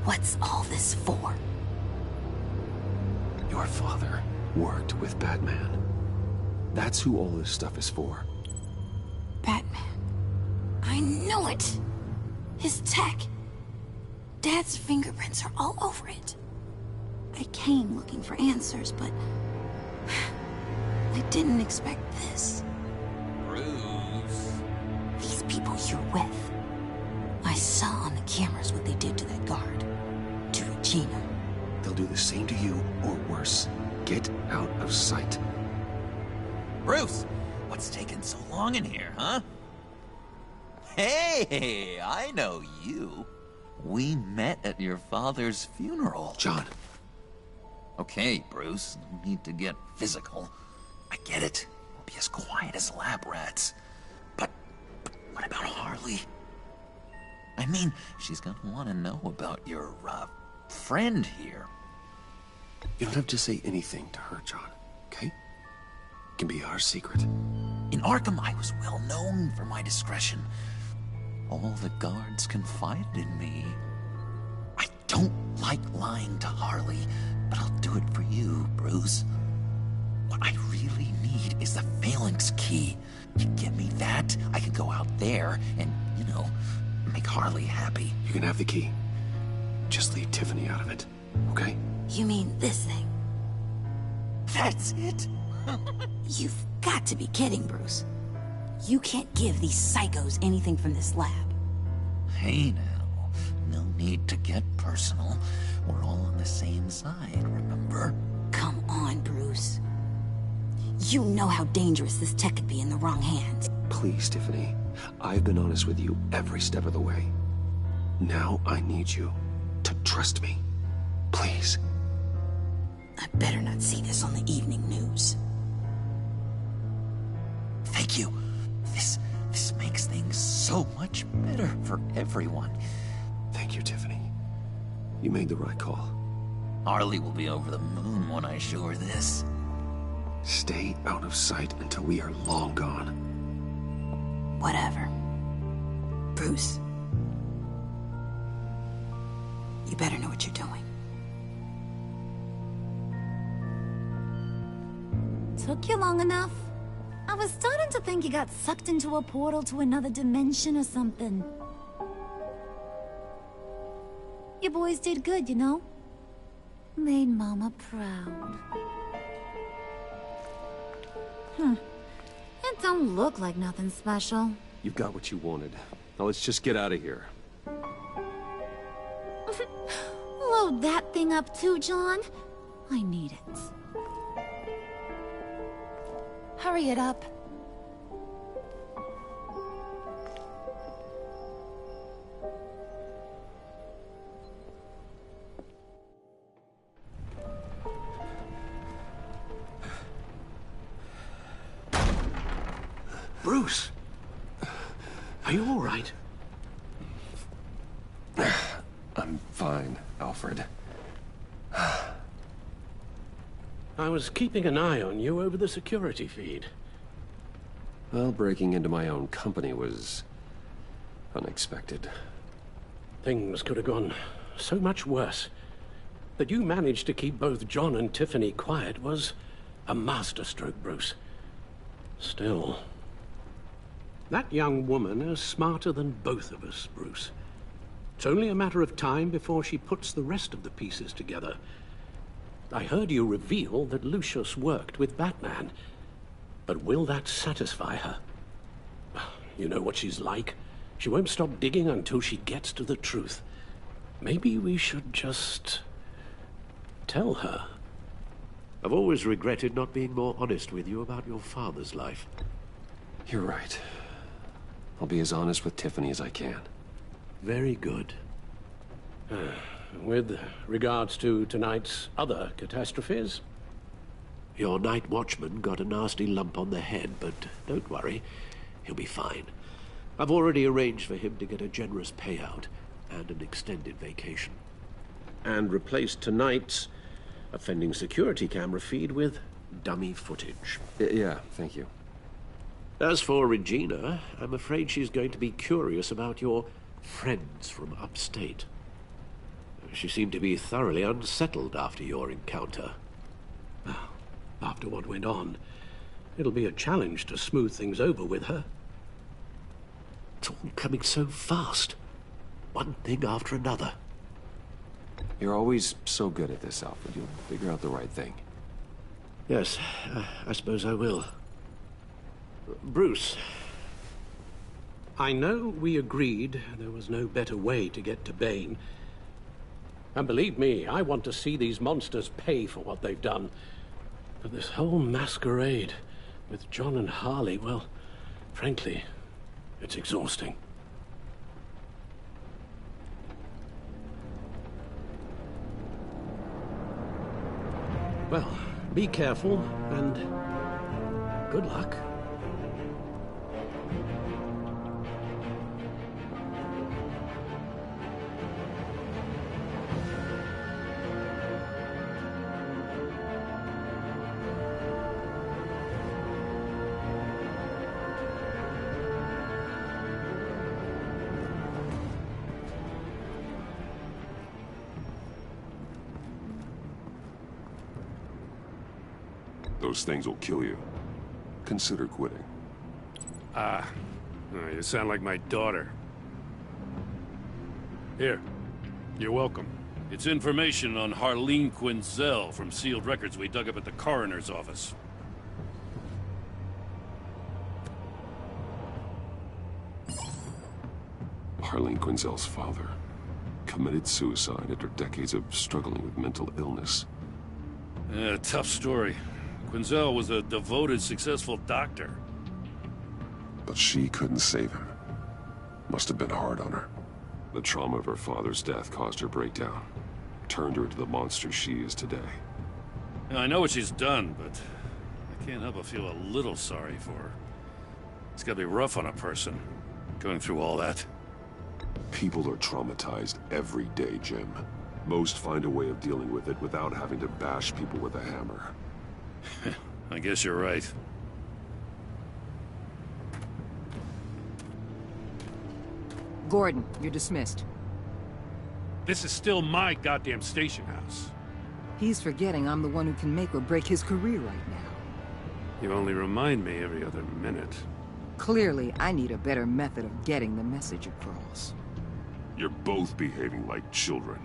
S13: What's all this for?
S1: Your father worked with Batman. That's who all this stuff is for.
S13: Batman. I knew it! His tech. Dad's fingerprints are all over it. I came looking for answers, but I didn't expect this.
S15: Bruce.
S13: These people you're with. I saw on the cameras what they did to that guard. To Regina.
S1: They'll do the same to you, or worse. Get out of sight.
S15: Bruce, what's taking so long in here, huh? Hey, I know you. We met at your father's funeral.
S1: John.
S15: Okay, Bruce, no need to get physical. I get it. We'll be as quiet as lab rats. But what about Harley? I mean, she's gonna want to know about your, friend here.
S1: You don't have to say anything to her, John, okay? It can be our secret.
S15: In Arkham, I was well known for my discretion. All the guards confided in me. I don't like lying to Harley, but I'll do it for you, Bruce. What I really need is the Phalanx key. You get me that, I can go out there and, you know, make Harley happy.
S1: You can have the key. Just leave Tiffany out of it, okay?
S13: You mean this thing?
S15: That's it?
S13: You've got to be kidding, Bruce. You can't give these psychos anything from this lab.
S15: Hey now, no need to get personal. We're all on the same side, remember?
S13: Come on, Bruce. You know how dangerous this tech could be in the wrong hands.
S1: Please, Tiffany. I've been honest with you every step of the way. Now I need you to trust me. Please.
S13: I better not see this on the evening news.
S15: Thank you. This makes things so much better for everyone.
S1: Thank you, Tiffany. You made the right call.
S15: Harley will be over the moon when I show her this.
S1: Stay out of sight until we are long gone.
S13: Whatever. Bruce. You better know what you're doing. Took you long enough? I was starting to think you got sucked into a portal to another dimension or something. You boys did good, you know? Made Mama proud. Don't look like nothing special.
S1: You've got what you wanted. Now let's just get out of here.
S13: Load that thing up too, John. I need it. Hurry it up.
S10: Bruce! Are you all right?
S1: I'm fine, Alfred.
S10: I was keeping an eye on you over the security feed.
S1: Well, breaking into my own company was unexpected.
S10: Things could have gone so much worse. That you managed to keep both John and Tiffany quiet was a masterstroke, Bruce. Still, that young woman is smarter than both of us, Bruce. It's only a matter of time before she puts the rest of the pieces together. I heard you reveal that Lucius worked with Batman. But will that satisfy her? You know what she's like. She won't stop digging until she gets to the truth. Maybe we should just tell her.
S16: I've always regretted not being more honest with you about your father's life.
S1: You're right. I'll be as honest with Tiffany as I can.
S16: Very good.
S10: With regards to tonight's other catastrophes?
S16: Your night watchman got a nasty lump on the head, but don't worry. He'll be fine. I've already arranged for him to get a generous payout and an extended vacation.
S10: And replaced tonight's offending security camera feed with dummy footage.
S1: Yeah, thank you.
S16: As for Regina, I'm afraid she's going to be curious about your friends from upstate. She seemed to be thoroughly unsettled after your encounter.
S10: After what went on, it'll be a challenge to smooth things over with her.
S16: It's all coming so fast. One thing after another.
S1: You're always so good at this, Alfred. You'll figure out the right thing.
S16: Yes, I suppose I will. Bruce.
S10: I know we agreed there was no better way to get to Bane. And believe me, I want to see these monsters pay for what they've done. But this whole masquerade with John and Harley, well, frankly, it's exhausting. Well, be careful, and good luck.
S3: Those things will kill you. Consider quitting.
S4: You sound like my daughter. Here, you're welcome. It's information on Harleen Quinzel from sealed records we dug up at the coroner's office.
S3: Harleen Quinzel's father committed suicide after decades of struggling with mental illness.
S4: Tough story. Quinzel was a devoted, successful doctor.
S3: But she couldn't save him. Must have been hard on her. The trauma of her father's death caused her breakdown. Turned her into the monster she is today.
S4: Now, I know what she's done, but I can't help but feel a little sorry for her. It's gotta be rough on a person, going through all that.
S3: People are traumatized every day, Jim. Most find a way of dealing with it without having to bash people with a hammer.
S4: I guess you're right.
S2: Gordon, you're dismissed.
S4: This is still my goddamn station house.
S2: He's forgetting I'm the one who can make or break his career right now.
S4: You only remind me every other minute.
S2: Clearly, I need a better method of getting the message across.
S3: You're both behaving like children.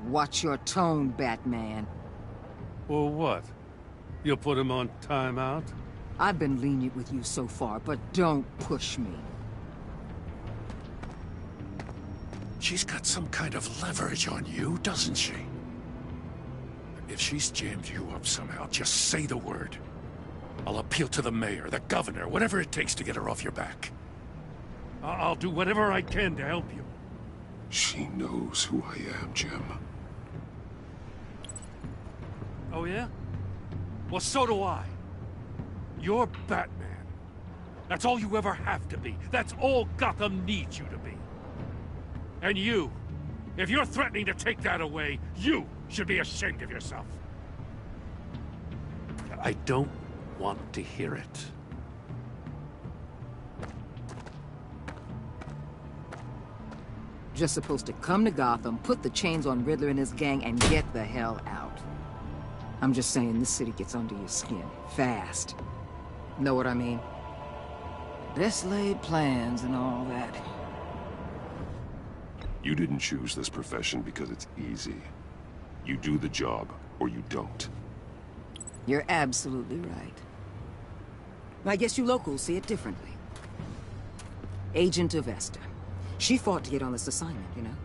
S2: Watch your tone, Batman.
S4: Well, what? You'll put him on timeout?
S2: I've been lenient with you so far, but don't push me.
S4: She's got some kind of leverage on you, doesn't she? If she's jammed you up somehow, just say the word. I'll appeal to the mayor, the governor, whatever it takes to get her off your back. I'll do whatever I can to help you.
S3: She knows who I am, Jim.
S4: Oh, yeah? Well, so do I. You're Batman. That's all you ever have to be. That's all Gotham needs you to be. And you, if you're threatening to take that away, you should be ashamed of yourself. I don't want to hear it.
S2: Just supposed to come to Gotham, put the chains on Riddler and his gang, and get the hell out. I'm just saying, this city gets under your skin. Fast. Know what I mean? Best laid plans and all that.
S3: You didn't choose this profession because it's easy. You do the job, or you don't.
S2: You're absolutely right. I guess you locals see it differently. Agent of Esther. She fought to get on this assignment, you know?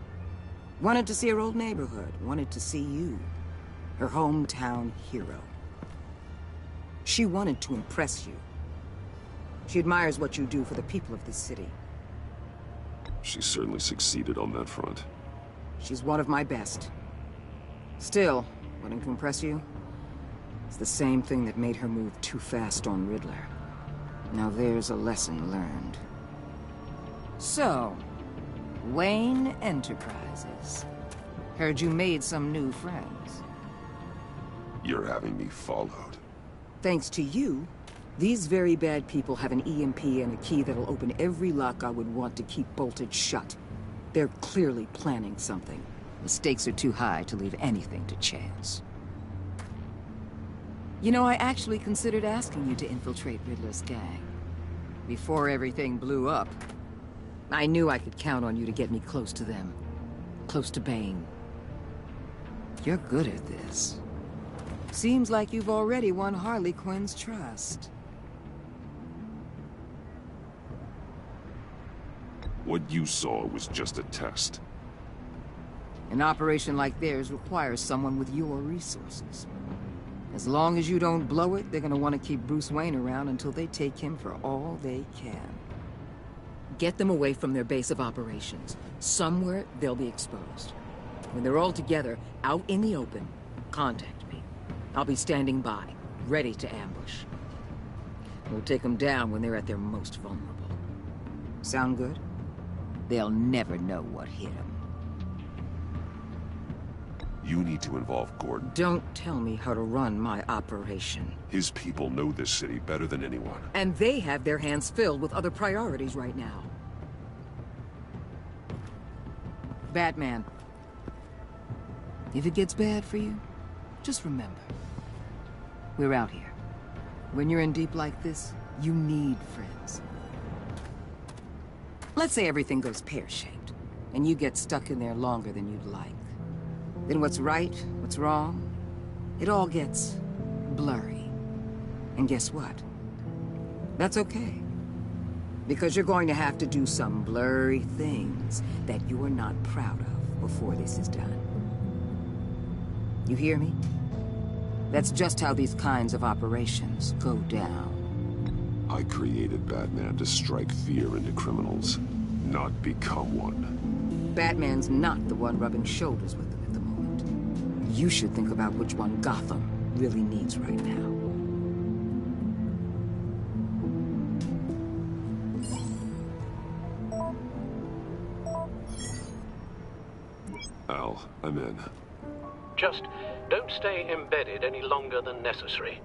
S2: Wanted to see her old neighborhood. Wanted to see you. Her hometown hero. She wanted to impress you. She admires what you do for the people of this city.
S3: She certainly succeeded on that front.
S2: She's one of my best. Still, wanting to impress you? It's the same thing that made her move too fast on Riddler. Now there's a lesson learned. So, Wayne Enterprises. Heard you made some new friends.
S3: You're having me followed.
S2: Thanks to you, these very bad people have an EMP and a key that'll open every lock I would want to keep bolted shut. They're clearly planning something. The stakes are too high to leave anything to chance. You know, I actually considered asking you to infiltrate Riddler's gang. Before everything blew up, I knew I could count on you to get me close to them. Close to Bane. You're good at this. Seems like you've already won Harley Quinn's trust.
S3: What you saw was just a test.
S2: An operation like theirs requires someone with your resources. As long as you don't blow it, they're gonna want to keep Bruce Wayne around until they take him for all they can. Get them away from their base of operations. Somewhere they'll be exposed. When they're all together, out in the open, contact me. I'll be standing by, ready to ambush. We'll take them down when they're at their most vulnerable. Sound good? They'll never know what hit them.
S3: You need to involve Gordon.
S2: Don't tell me how to run my operation.
S3: His people know this city better than anyone.
S2: And they have their hands filled with other priorities right now. Batman. If it gets bad for you, just remember. We're out here. When you're in deep like this, you need friends. Let's say everything goes pear-shaped, and you get stuck in there longer than you'd like. Then what's right, what's wrong, it all gets blurry. And guess what? That's okay. Because you're going to have to do some blurry things that you're not proud of before this is done. You hear me? That's just how these kinds of operations go down.
S3: I created Batman to strike fear into criminals, not become one.
S2: Batman's not the one rubbing shoulders with them at the moment. You should think about which one Gotham really needs right now.
S3: Al, I'm in.
S10: Just don't stay embedded any longer than necessary.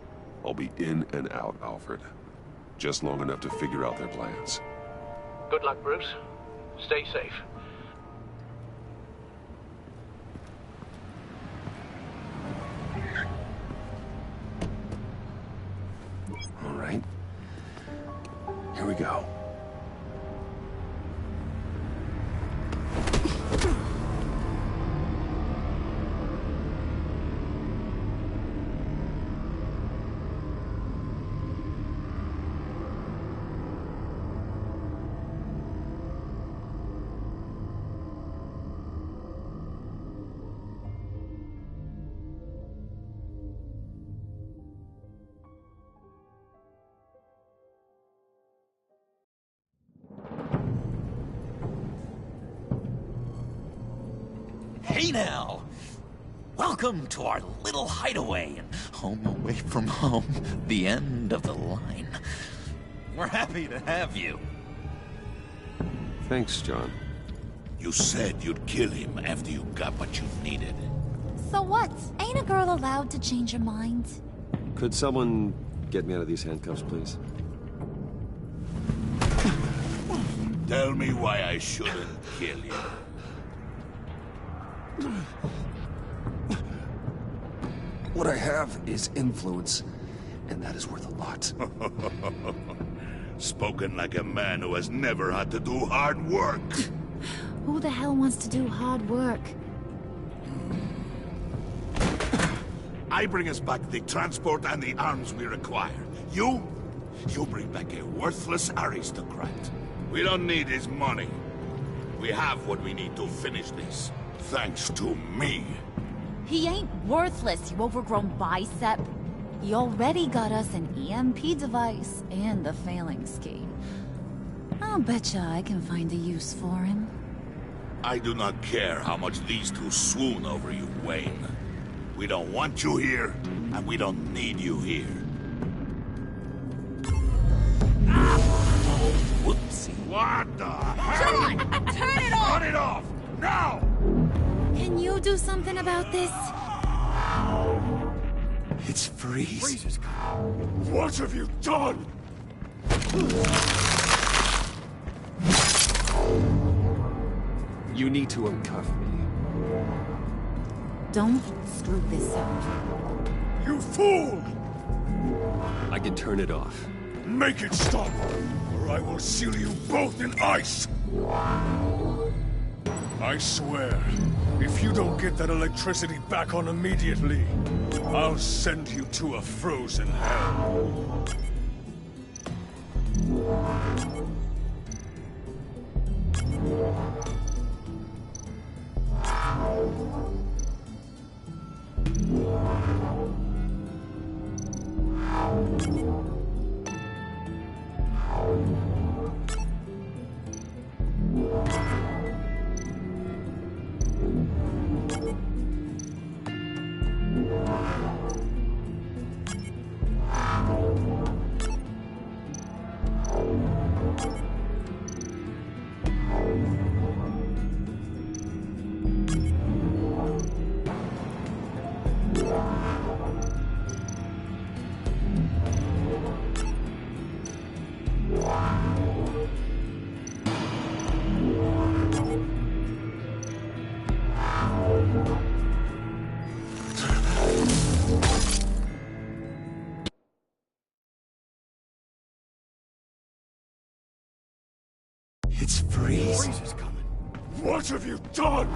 S3: I'll be in and out, Alfred. Just long enough to figure out their plans.
S10: Good luck, Bruce. Stay safe.
S3: All right. Here we go.
S15: Hey now! Welcome to our little hideaway and home away from home. The end of the line. We're happy to have you.
S1: Thanks, John.
S8: You said you'd kill him after you got what you needed.
S13: So what? Ain't a girl allowed to change her mind?
S1: Could someone get me out of these handcuffs, please?
S8: Tell me why I shouldn't kill you.
S1: What I have is influence, and that is worth a lot.
S8: Spoken like a man who has never had to do hard work.
S13: Who the hell wants to do hard work?
S8: I bring us back the transport and the arms we require. You bring back a worthless aristocrat. We don't need his money. We have what we need to finish this. Thanks to me.
S13: He ain't worthless, you overgrown bicep. He already got us an EMP device and the failing scheme. I'll betcha I can find a use for him.
S8: I do not care how much these two swoon over you, Wayne. We don't want you here, and we don't need you here.
S15: Whoopsie.
S8: What the hell?
S13: Turn it off!
S8: Turn it off! Now!
S13: Can you do something about this?
S15: It's Freeze.
S8: What have you done?
S1: You need to uncuff me.
S13: Don't screw this up.
S8: You fool!
S1: I can turn it off.
S8: Make it stop, or I will seal you both in ice!
S17: I swear, if you don't get that electricity back on immediately, I'll send you to a frozen hell.
S15: It's Freeze.
S8: Freeze is coming. What have you done?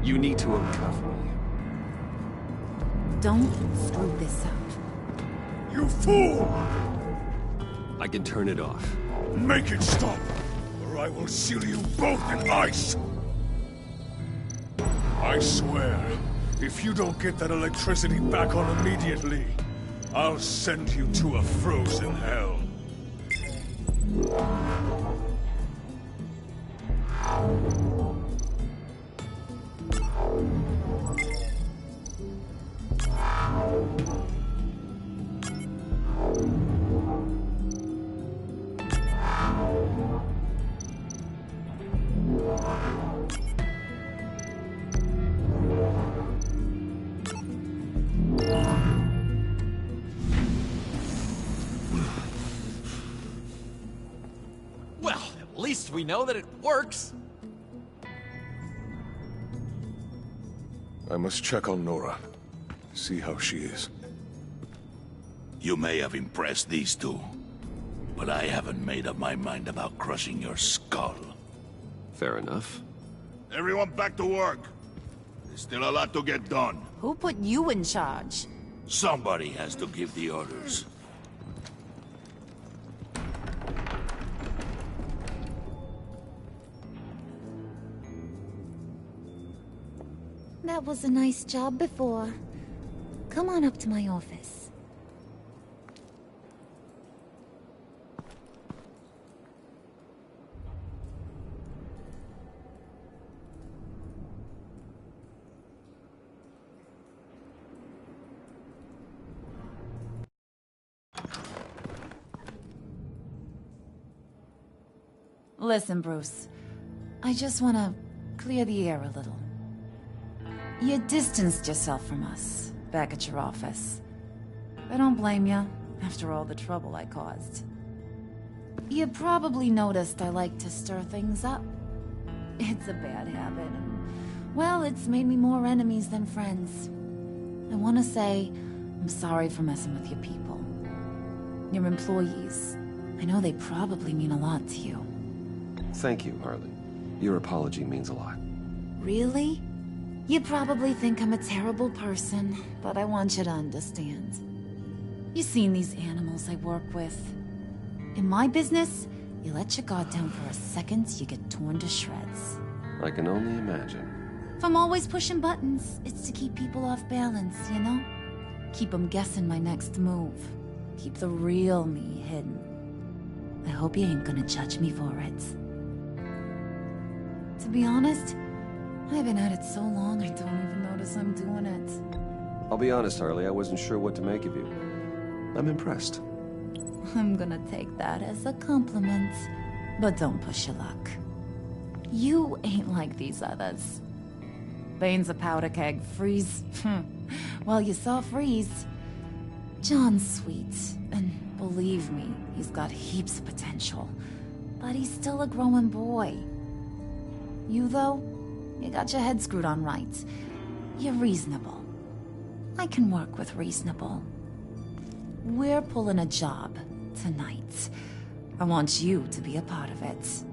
S1: You need to uncuff me.
S13: Don't screw this up.
S8: You fool!
S1: I can turn it off.
S8: Make it stop, or I will seal you both in ice!
S17: I swear, if you don't get that electricity back on immediately, I'll send you to a frozen hell.
S15: Well, at least we know that it works.
S17: I must check on Nora. See how she is.
S8: You may have impressed these two, but I haven't made up my mind about crushing your skull.
S1: Fair enough.
S8: Everyone back to work. There's still a lot to get done.
S13: Who put you in charge?
S8: Somebody has to give the orders.
S13: That was a nice job before. Come on up to my office. Listen, Bruce. I just want to clear the air a little. You distanced yourself from us back at your office. I don't blame you, after all the trouble I caused. You probably noticed I like to stir things up. It's a bad habit. Well, it's made me more enemies than friends. I want to say I'm sorry for messing with your people. Your employees. I know they probably mean a lot to you.
S1: Thank you, Harley. Your apology means a lot.
S13: Really? You probably think I'm a terrible person, but I want you to understand. You've seen these animals I work with. In my business, you let your guard down for a second, you get torn to shreds.
S1: I can only imagine.
S13: If I'm always pushing buttons, it's to keep people off balance, you know? Keep them guessing my next move. Keep the real me hidden. I hope you ain't gonna judge me for it. To be honest, I've been at it so long I don't even notice I'm doing it.
S1: I'll be honest, Harley, I wasn't sure what to make of you. I'm impressed.
S13: I'm gonna take that as a compliment. But don't push your luck. You ain't like these others. Bane's a powder keg. Freeze. Well, you saw Freeze. John's sweet, and believe me, he's got heaps of potential. But he's still a growing boy. You, though, you got your head screwed on right. You're reasonable. I can work with reasonable. We're pulling a job tonight. I want you to be a part of it.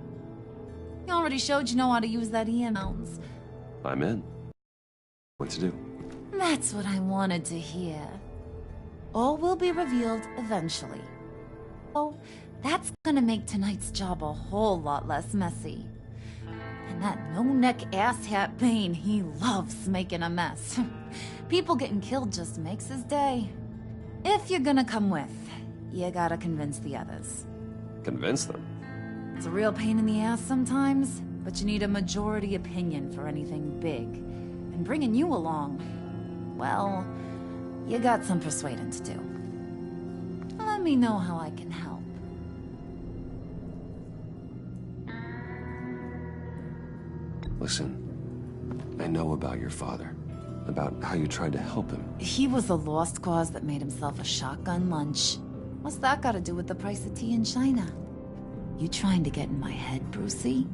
S13: You already showed you know how to use that EMLs.
S1: I'm in. What to do?
S13: That's what I wanted to hear. All will be revealed eventually. Oh, that's gonna make tonight's job a whole lot less messy. And that no-neck asshat Bane, he loves making a mess. People getting killed just makes his day. If you're gonna come with, you gotta convince the others.
S1: Convince them?
S13: It's a real pain in the ass sometimes, but you need a majority opinion for anything big. And bringing you along, well, you got some persuading to do. Let me know how I can help.
S1: Listen, I know about your father. About how you tried to help him.
S13: He was a lost cause that made himself a shotgun lunch. What's that got to do with the price of tea in China? You trying to get in my head, Brucey?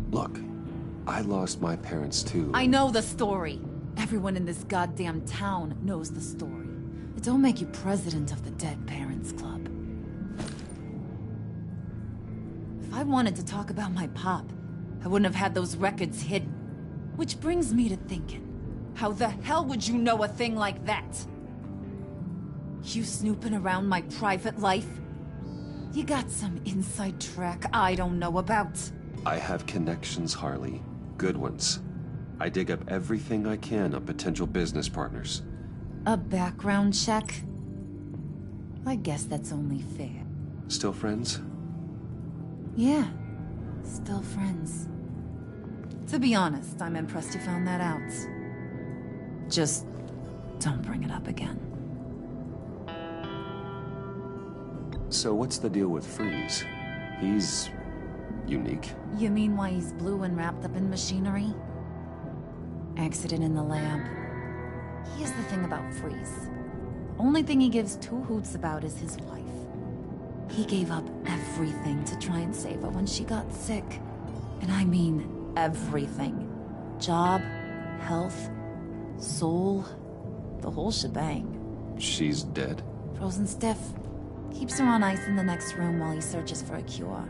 S1: Look, I lost my parents too.
S13: I know the story. Everyone in this goddamn town knows the story. It don't make you president of the Dead Parents Club. If I wanted to talk about my pop, I wouldn't have had those records hidden. Which brings me to thinking, how the hell would you know a thing like that? You snooping around my private life? You got some inside track I don't know about.
S1: I have connections, Harley. Good ones. I dig up everything I can on potential business partners.
S13: A background check? I guess that's only fair.
S1: Still friends?
S13: Yeah, still friends. To be honest, I'm impressed you found that out. Just don't bring it up again.
S1: So what's the deal with Freeze? He's unique.
S13: You mean why he's blue and wrapped up in machinery? Accident in the lab. Here's the thing about Freeze. Only thing he gives two hoots about is his wife. He gave up everything to try and save her when she got sick. And I mean everything. Job, health, soul, the whole shebang.
S1: She's dead?
S13: Frozen stiff. Keeps her on ice in the next room while he searches for a cure.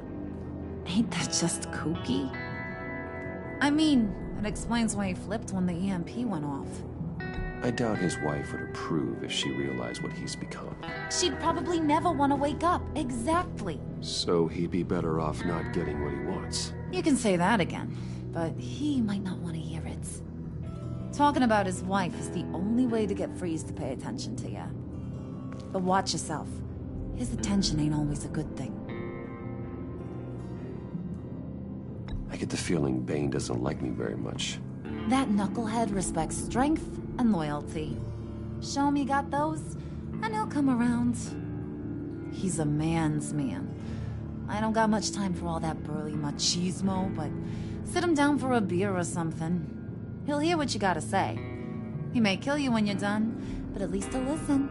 S13: Ain't that just kooky? I mean, it explains why he flipped when the EMP went off.
S1: I doubt his wife would approve if she realized what he's become.
S13: She'd probably never want to wake up. Exactly.
S1: So he'd be better off not getting what he wants.
S13: You can say that again, but he might not want to hear it. Talking about his wife is the only way to get Freeze to pay attention to you. But watch yourself. His attention ain't always a good thing.
S1: I get the feeling Bane doesn't like me very much.
S13: That knucklehead respects strength and loyalty. Show him you got those, and he'll come around. He's a man's man. I don't got much time for all that burly machismo, but sit him down for a beer or something. He'll hear what you gotta say. He may kill you when you're done, but at least he'll listen.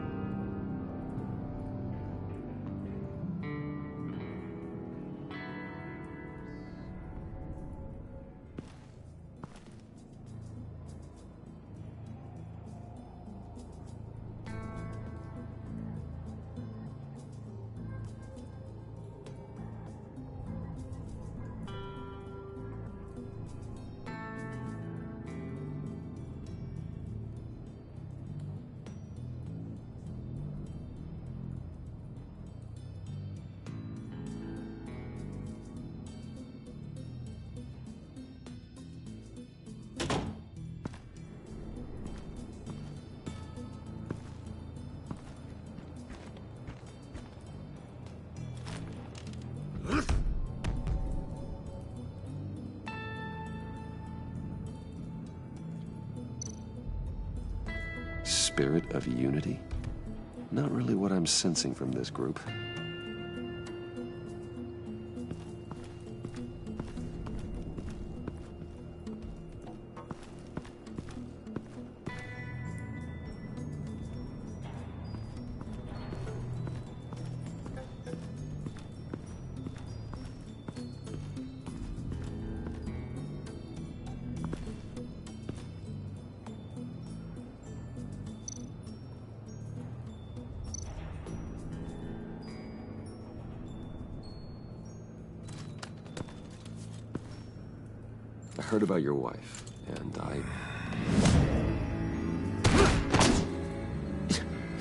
S1: Spirit of unity? Not really what I'm sensing from this group. I heard about your wife, and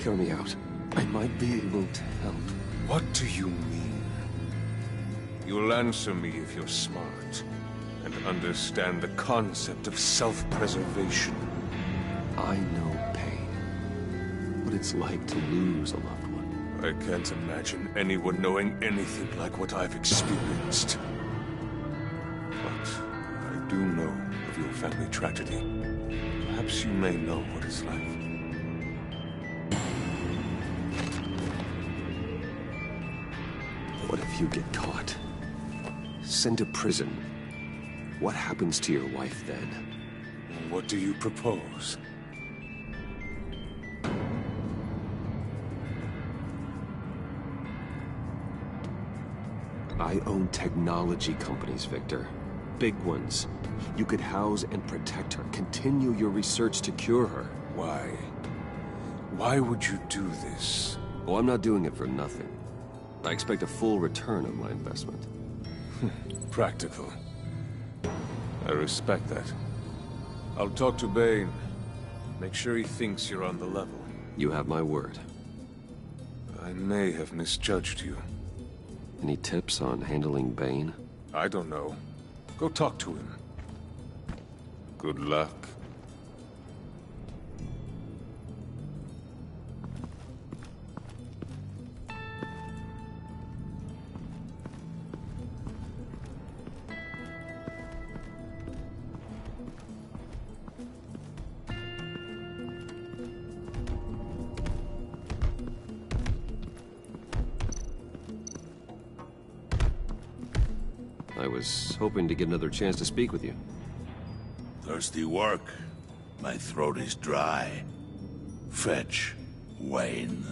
S1: Hear me out. I might be able to help.
S17: What do you mean? You'll answer me if you're smart, and understand the concept of self-preservation.
S1: I know pain. What it's like to lose a loved one.
S17: I can't imagine anyone knowing anything like what I've experienced. But I do know of your family tragedy. Perhaps you may know what it's like.
S1: What if you get caught? Sent to prison? What happens to your wife then?
S17: What do you propose?
S1: I own technology companies, Victor. Big ones. You could house and protect her, continue your research to cure her.
S17: Why? Why would you do this?
S1: Oh, I'm not doing it for nothing. I expect a full return of my investment.
S17: Practical. I respect that. I'll talk to Bane. Make sure he thinks you're on the level.
S1: You have my word.
S17: I may have misjudged you.
S1: Any tips on handling Bane?
S17: I don't know. Go talk to him. Good luck.
S1: I was hoping to get another chance to speak with you.
S8: Thirsty work. My throat is dry. Fetch, Wayne.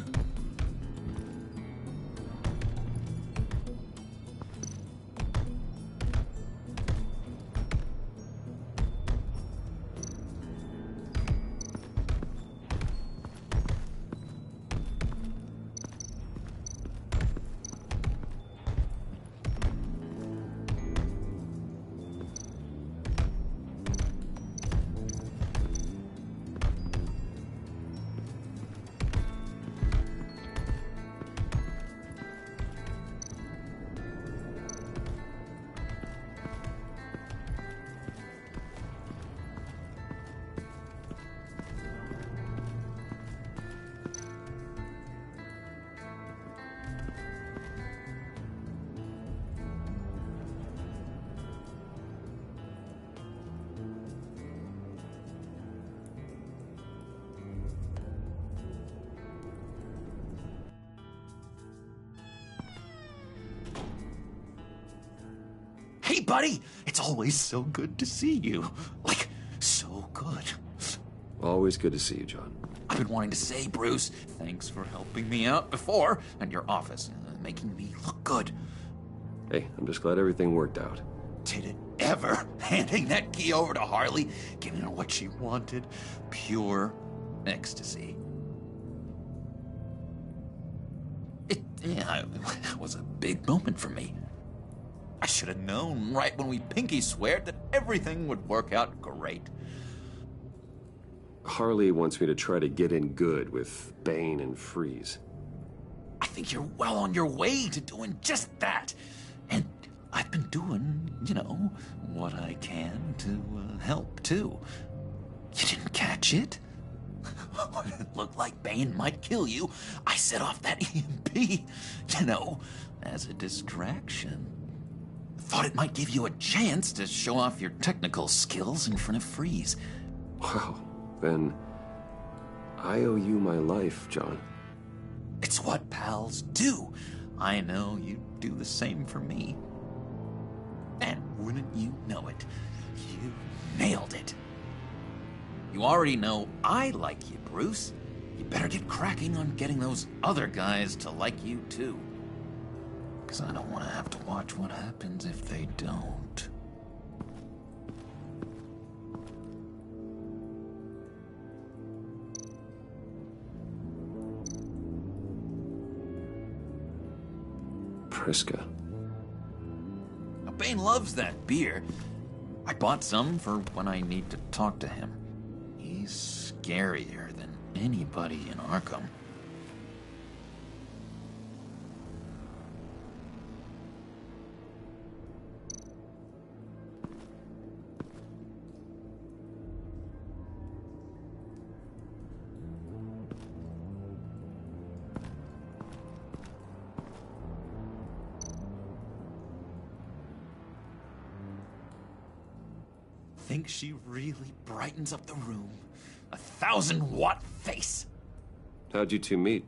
S15: buddy. It's always so good to see you. Like, so good.
S1: Always good to see you, John.
S15: I've been wanting to say, Bruce, thanks for helping me out before at your office, making me look good.
S1: Hey, I'm just glad everything worked out.
S15: Did it ever? Handing that key over to Harley, giving her what she wanted. Pure ecstasy. It was a big moment for me. I should have known right when we pinky sweared that everything would work out great.
S1: Harley wants me to try to get in good with Bane and Freeze.
S15: I think you're well on your way to doing just that. And I've been doing, what I can to help, too. You didn't catch it? When it looked like Bane might kill you, I set off that EMP, as a distraction. Thought it might give you a chance to show off your technical skills in front of Freeze.
S1: Wow, then I owe you my life, John.
S15: It's what pals do. I know you'd do the same for me. And wouldn't you know it, you nailed it. You already know I like you, Bruce. You better get cracking on getting those other guys to like you, too. Because I don't want to have to watch what happens if they don't.
S1: Priska.
S15: Now, Bane loves that beer. I bought some for when I need to talk to him. He's scarier than anybody in Arkham. Think she really brightens up the room? 1,000-watt face!
S1: How'd you two meet?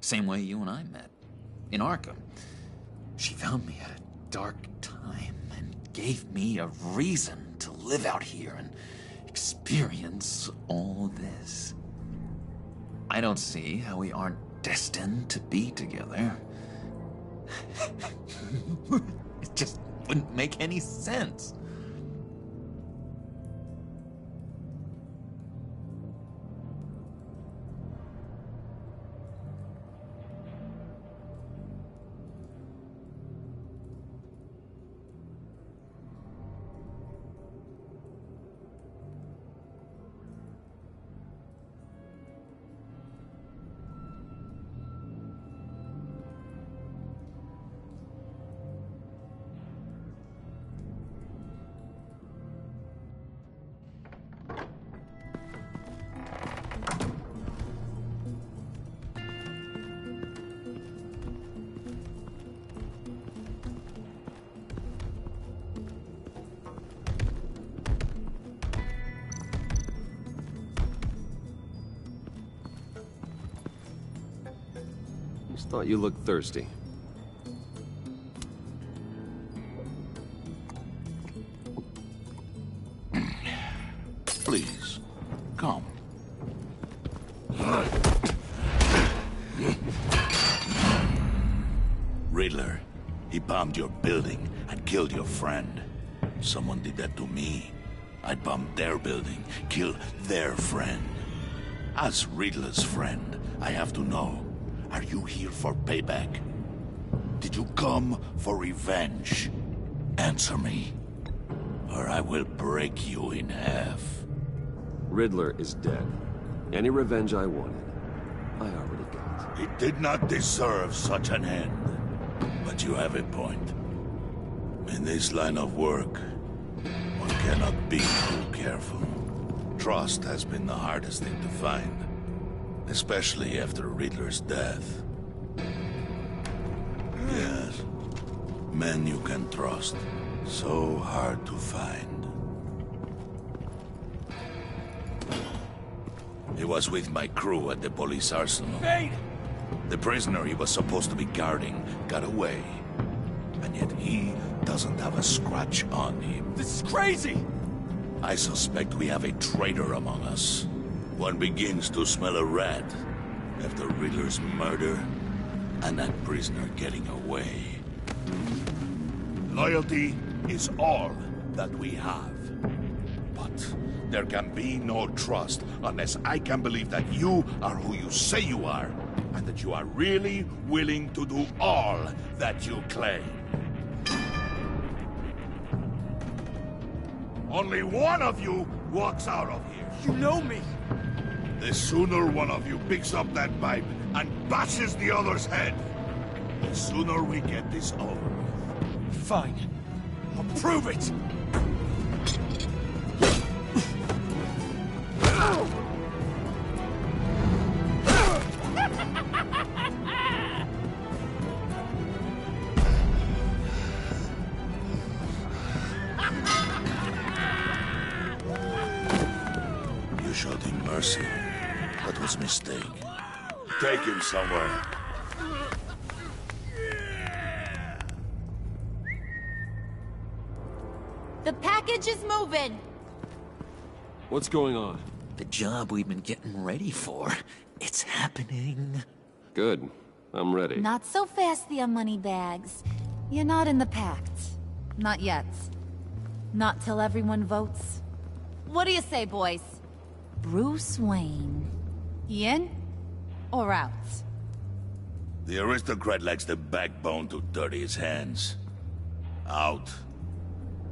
S15: Same way you and I met. In Arkham. She found me at a dark time and gave me a reason to live out here and experience all this. I don't see how we aren't destined to be together. It just wouldn't make any sense.
S1: Just thought you looked thirsty.
S8: Please, come. Riddler, he bombed your building and killed your friend. Someone did that to me. I'd bomb their building, kill their friend. As Riddler's friend, I have to know, are you here for payback? Did you come for revenge? Answer me, or I will break you in half.
S1: Riddler is dead. Any revenge I wanted, I already got.
S8: He did not deserve such an end. But you have a point. In this line of work, one cannot be too careful. Trust has been the hardest thing to find, especially after Riddler's death. Yes, men you can trust, so hard to find. He was with my crew at the police arsenal.
S7: Bane!
S8: The prisoner he was supposed to be guarding got away. And yet he doesn't have a scratch on him.
S7: This is crazy!
S8: I suspect we have a traitor among us. One begins to smell a rat after Riddler's murder and that prisoner getting away. Loyalty is all that we have. But there can be no trust unless I can believe that you are who you say you are, and that you are really willing to do all that you claim. Only one of you walks out of here.
S7: You know me!
S8: The sooner one of you picks up that pipe and bashes the other's head, the sooner we get this over with.
S7: Fine. I'll prove it!
S8: You showed him mercy. That was a mistake. Take him somewhere.
S13: The package is moving.
S1: What's going on?
S15: The job we've been getting ready for. It's happening.
S1: Good. I'm ready.
S13: Not so fast, the Moneybags. You're not in the pact. Not yet. Not till everyone votes. What do you say, boys? Bruce Wayne. In or out?
S8: The aristocrat lacks the backbone to dirty his hands. Out.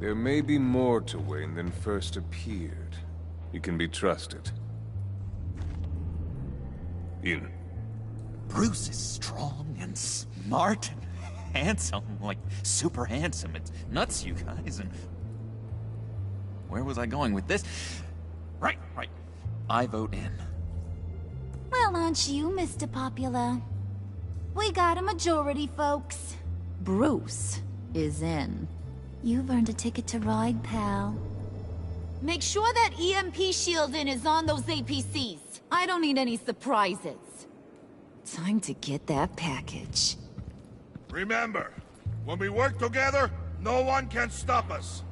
S17: There may be more to Wayne than first appeared. You can be trusted. In.
S15: Bruce is strong and smart and handsome, like super handsome. It's nuts, you guys, and... Where was I going with this? Right. I vote in.
S13: Well, aren't you, Mr. Popular? We got a majority, folks. Bruce is in. You've earned a ticket to ride, pal. Make sure that EMP shielding is on those APCs. I don't need any surprises. Time to get that package.
S8: Remember, when we work together, no one can stop us.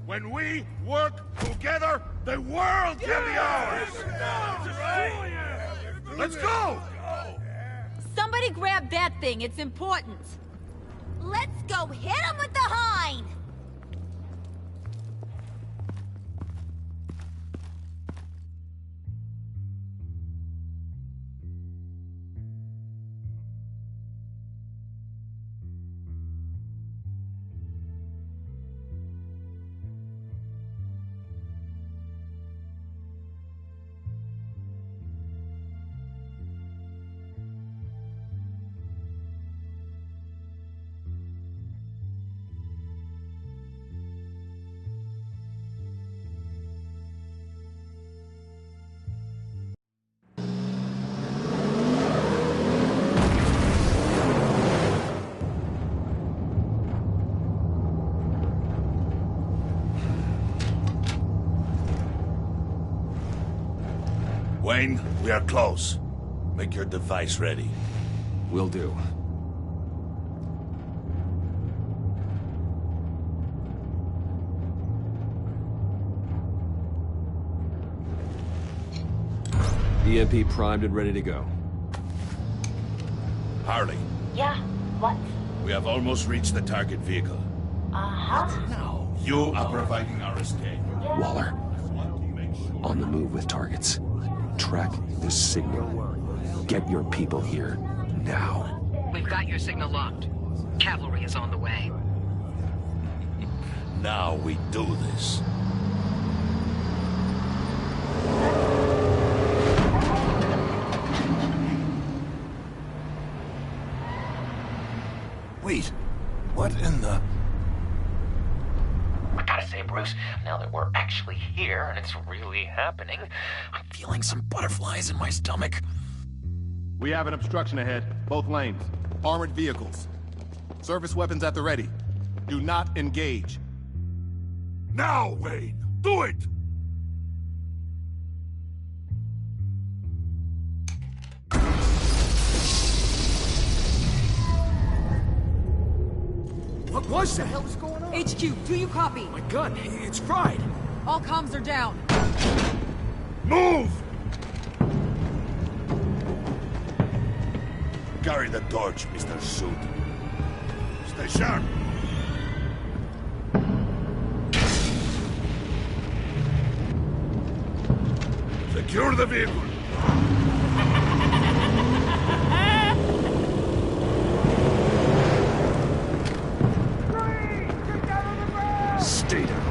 S8: When we work together, the world can be ours! Let's go!
S13: Somebody grab that thing, it's important. Let's go hit him with the hind!
S8: Wayne, we are close. Make your device ready.
S1: Will do. EMP primed and ready to go.
S8: Harley.
S9: Yeah? What?
S8: We have almost reached the target vehicle.
S9: Uh-huh.
S8: Now, you are providing our escape.
S1: Waller. On the move with targets. Track this signal. Get your people here, now.
S2: We've got your signal locked. Cavalry is on the way.
S8: Now we do this.
S15: Wait, what in the...
S11: I gotta say, Bruce, now that we're actually here and it's really happening, I'm feeling some butterflies in my stomach.
S18: We have an obstruction ahead, both lanes. Armored vehicles. Service weapons at the ready. Do not engage.
S8: Now, Wayne! Do it!
S5: What was that? What the hell was going on?
S2: HQ, do you copy?
S5: My gun, it's fried.
S2: All comms are down.
S8: Move! Carry the torch, Mr. Suit. Stay sharp. Secure the vehicle.
S1: Stay down.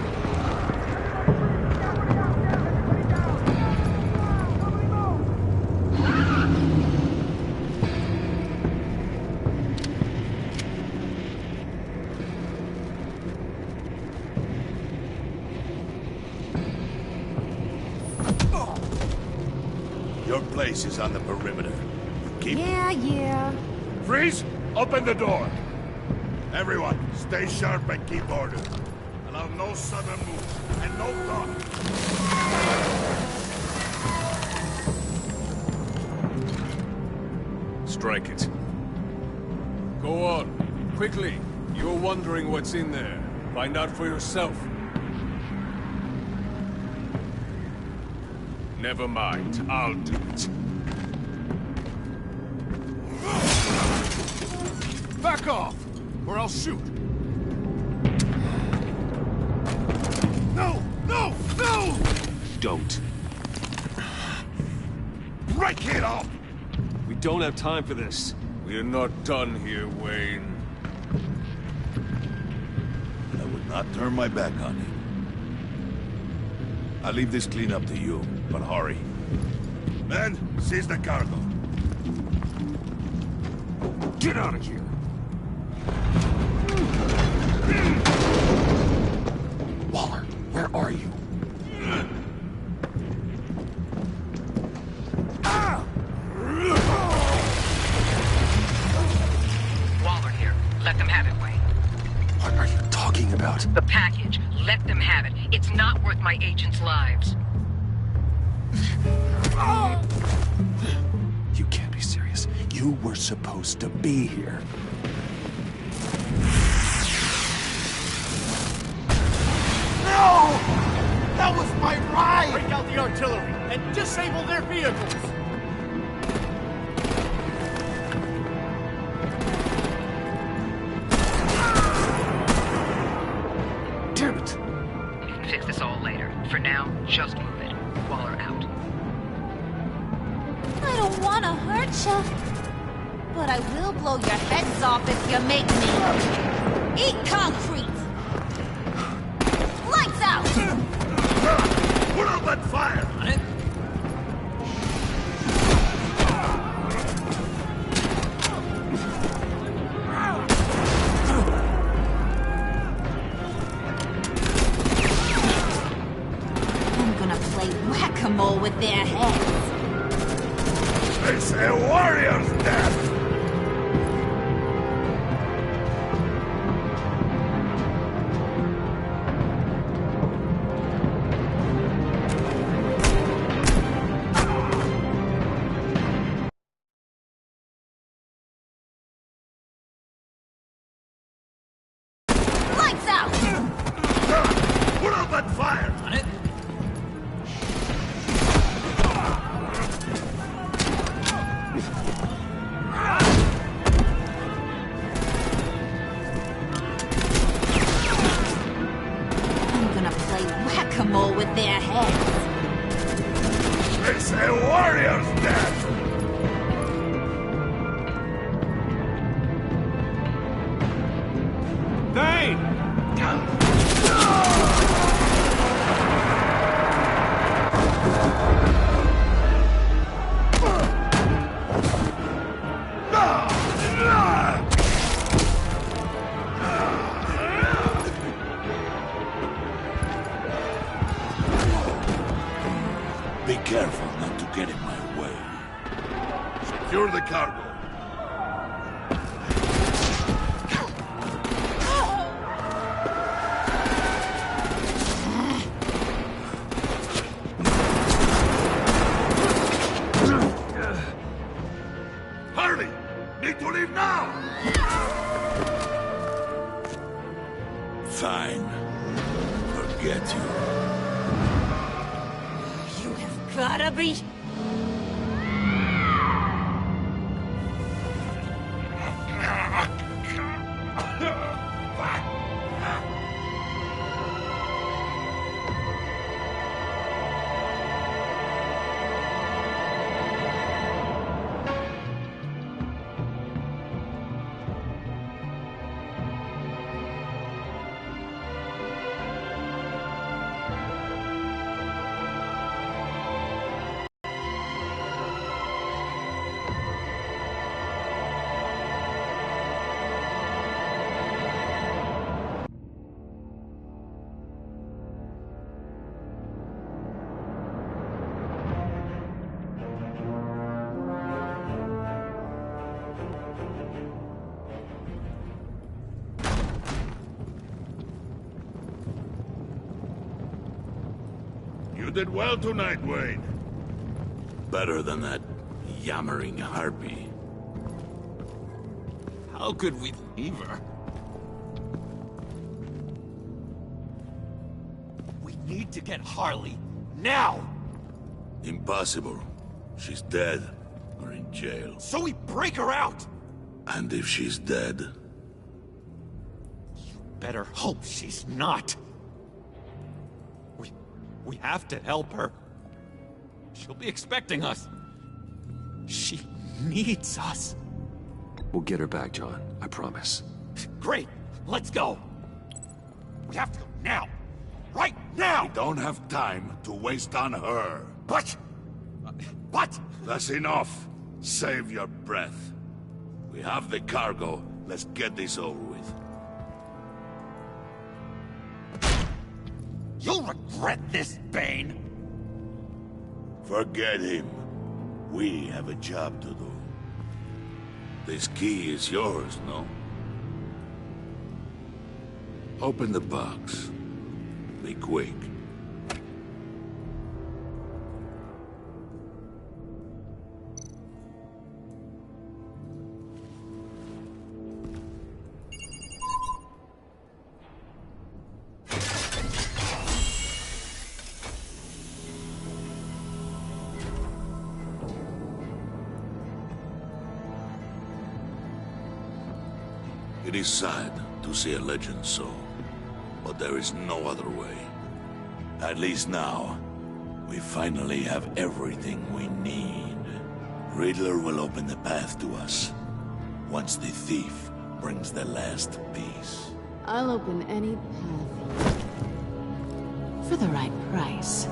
S8: Your place is on the perimeter. You keep...
S13: Yeah.
S8: Freeze! Open the door! Everyone, stay sharp and keep order. Allow no sudden moves, and no talk.
S17: Strike it. Go on. Quickly. You're wondering what's in there. Find out for yourself. Never mind. I'll do it.
S18: Back off, or I'll shoot. No! No! No!
S17: Don't.
S8: Break it off!
S17: We don't have time for this. We're not done here, Wayne.
S8: I would not turn my back on you. I'll leave this clean up to you, but hurry. Men, seize the cargo.
S17: Get out of here!
S1: Waller, where are you?
S2: Waller here. Let them have it, Wayne.
S1: What are you talking about?
S2: The package. Let them have it. It's not worth my agents' lives.
S1: You can't be serious. You were supposed to be here.
S7: No! That was my ride! Break out the artillery and disable their vehicles!
S1: Damn it!
S2: You can fix this all later. For now, just move it. Waller out.
S13: I don't want to hurt you, but I will blow your heads off if you make me. Eat concrete! Lights out!
S8: Put up that fire!
S2: On it.
S13: I'm gonna play whack-a-mole with their heads.
S8: It's a warrior's death!
S13: Lights out!
S8: Put up that fire!
S2: On it.
S13: I'm gonna play whack-a-mole with their heads.
S8: It's a warrior's death! Be careful not to get in my way. Secure the cargo. Hurry! Need to leave now! Fine.
S17: you.
S2: You have gotta be...
S8: You did well tonight, Wayne. Better than that yammering harpy.
S15: How could we leave her?
S7: We need to get Harley, now!
S8: Impossible. She's dead, or in jail.
S7: So we break her out!
S8: And if she's dead...
S7: You better hope she's not. We have to help her. She'll be expecting us. She needs us.
S1: We'll get her back, John. I promise.
S7: Great. Let's go. We have to go now. Right now!
S8: We don't have time to waste on her.
S7: But...
S8: That's enough. Save your breath. We have the cargo. Let's get this over with.
S7: You'll regret this, Bane!
S8: Forget him. We have a job to do. This key is yours, no? Open the box. Be quick. It is sad to see a legend so, but there is no other way. At least now, we finally have everything we need. Riddler will open the path to us, once the thief brings the last piece.
S19: I'll open any path for the right price.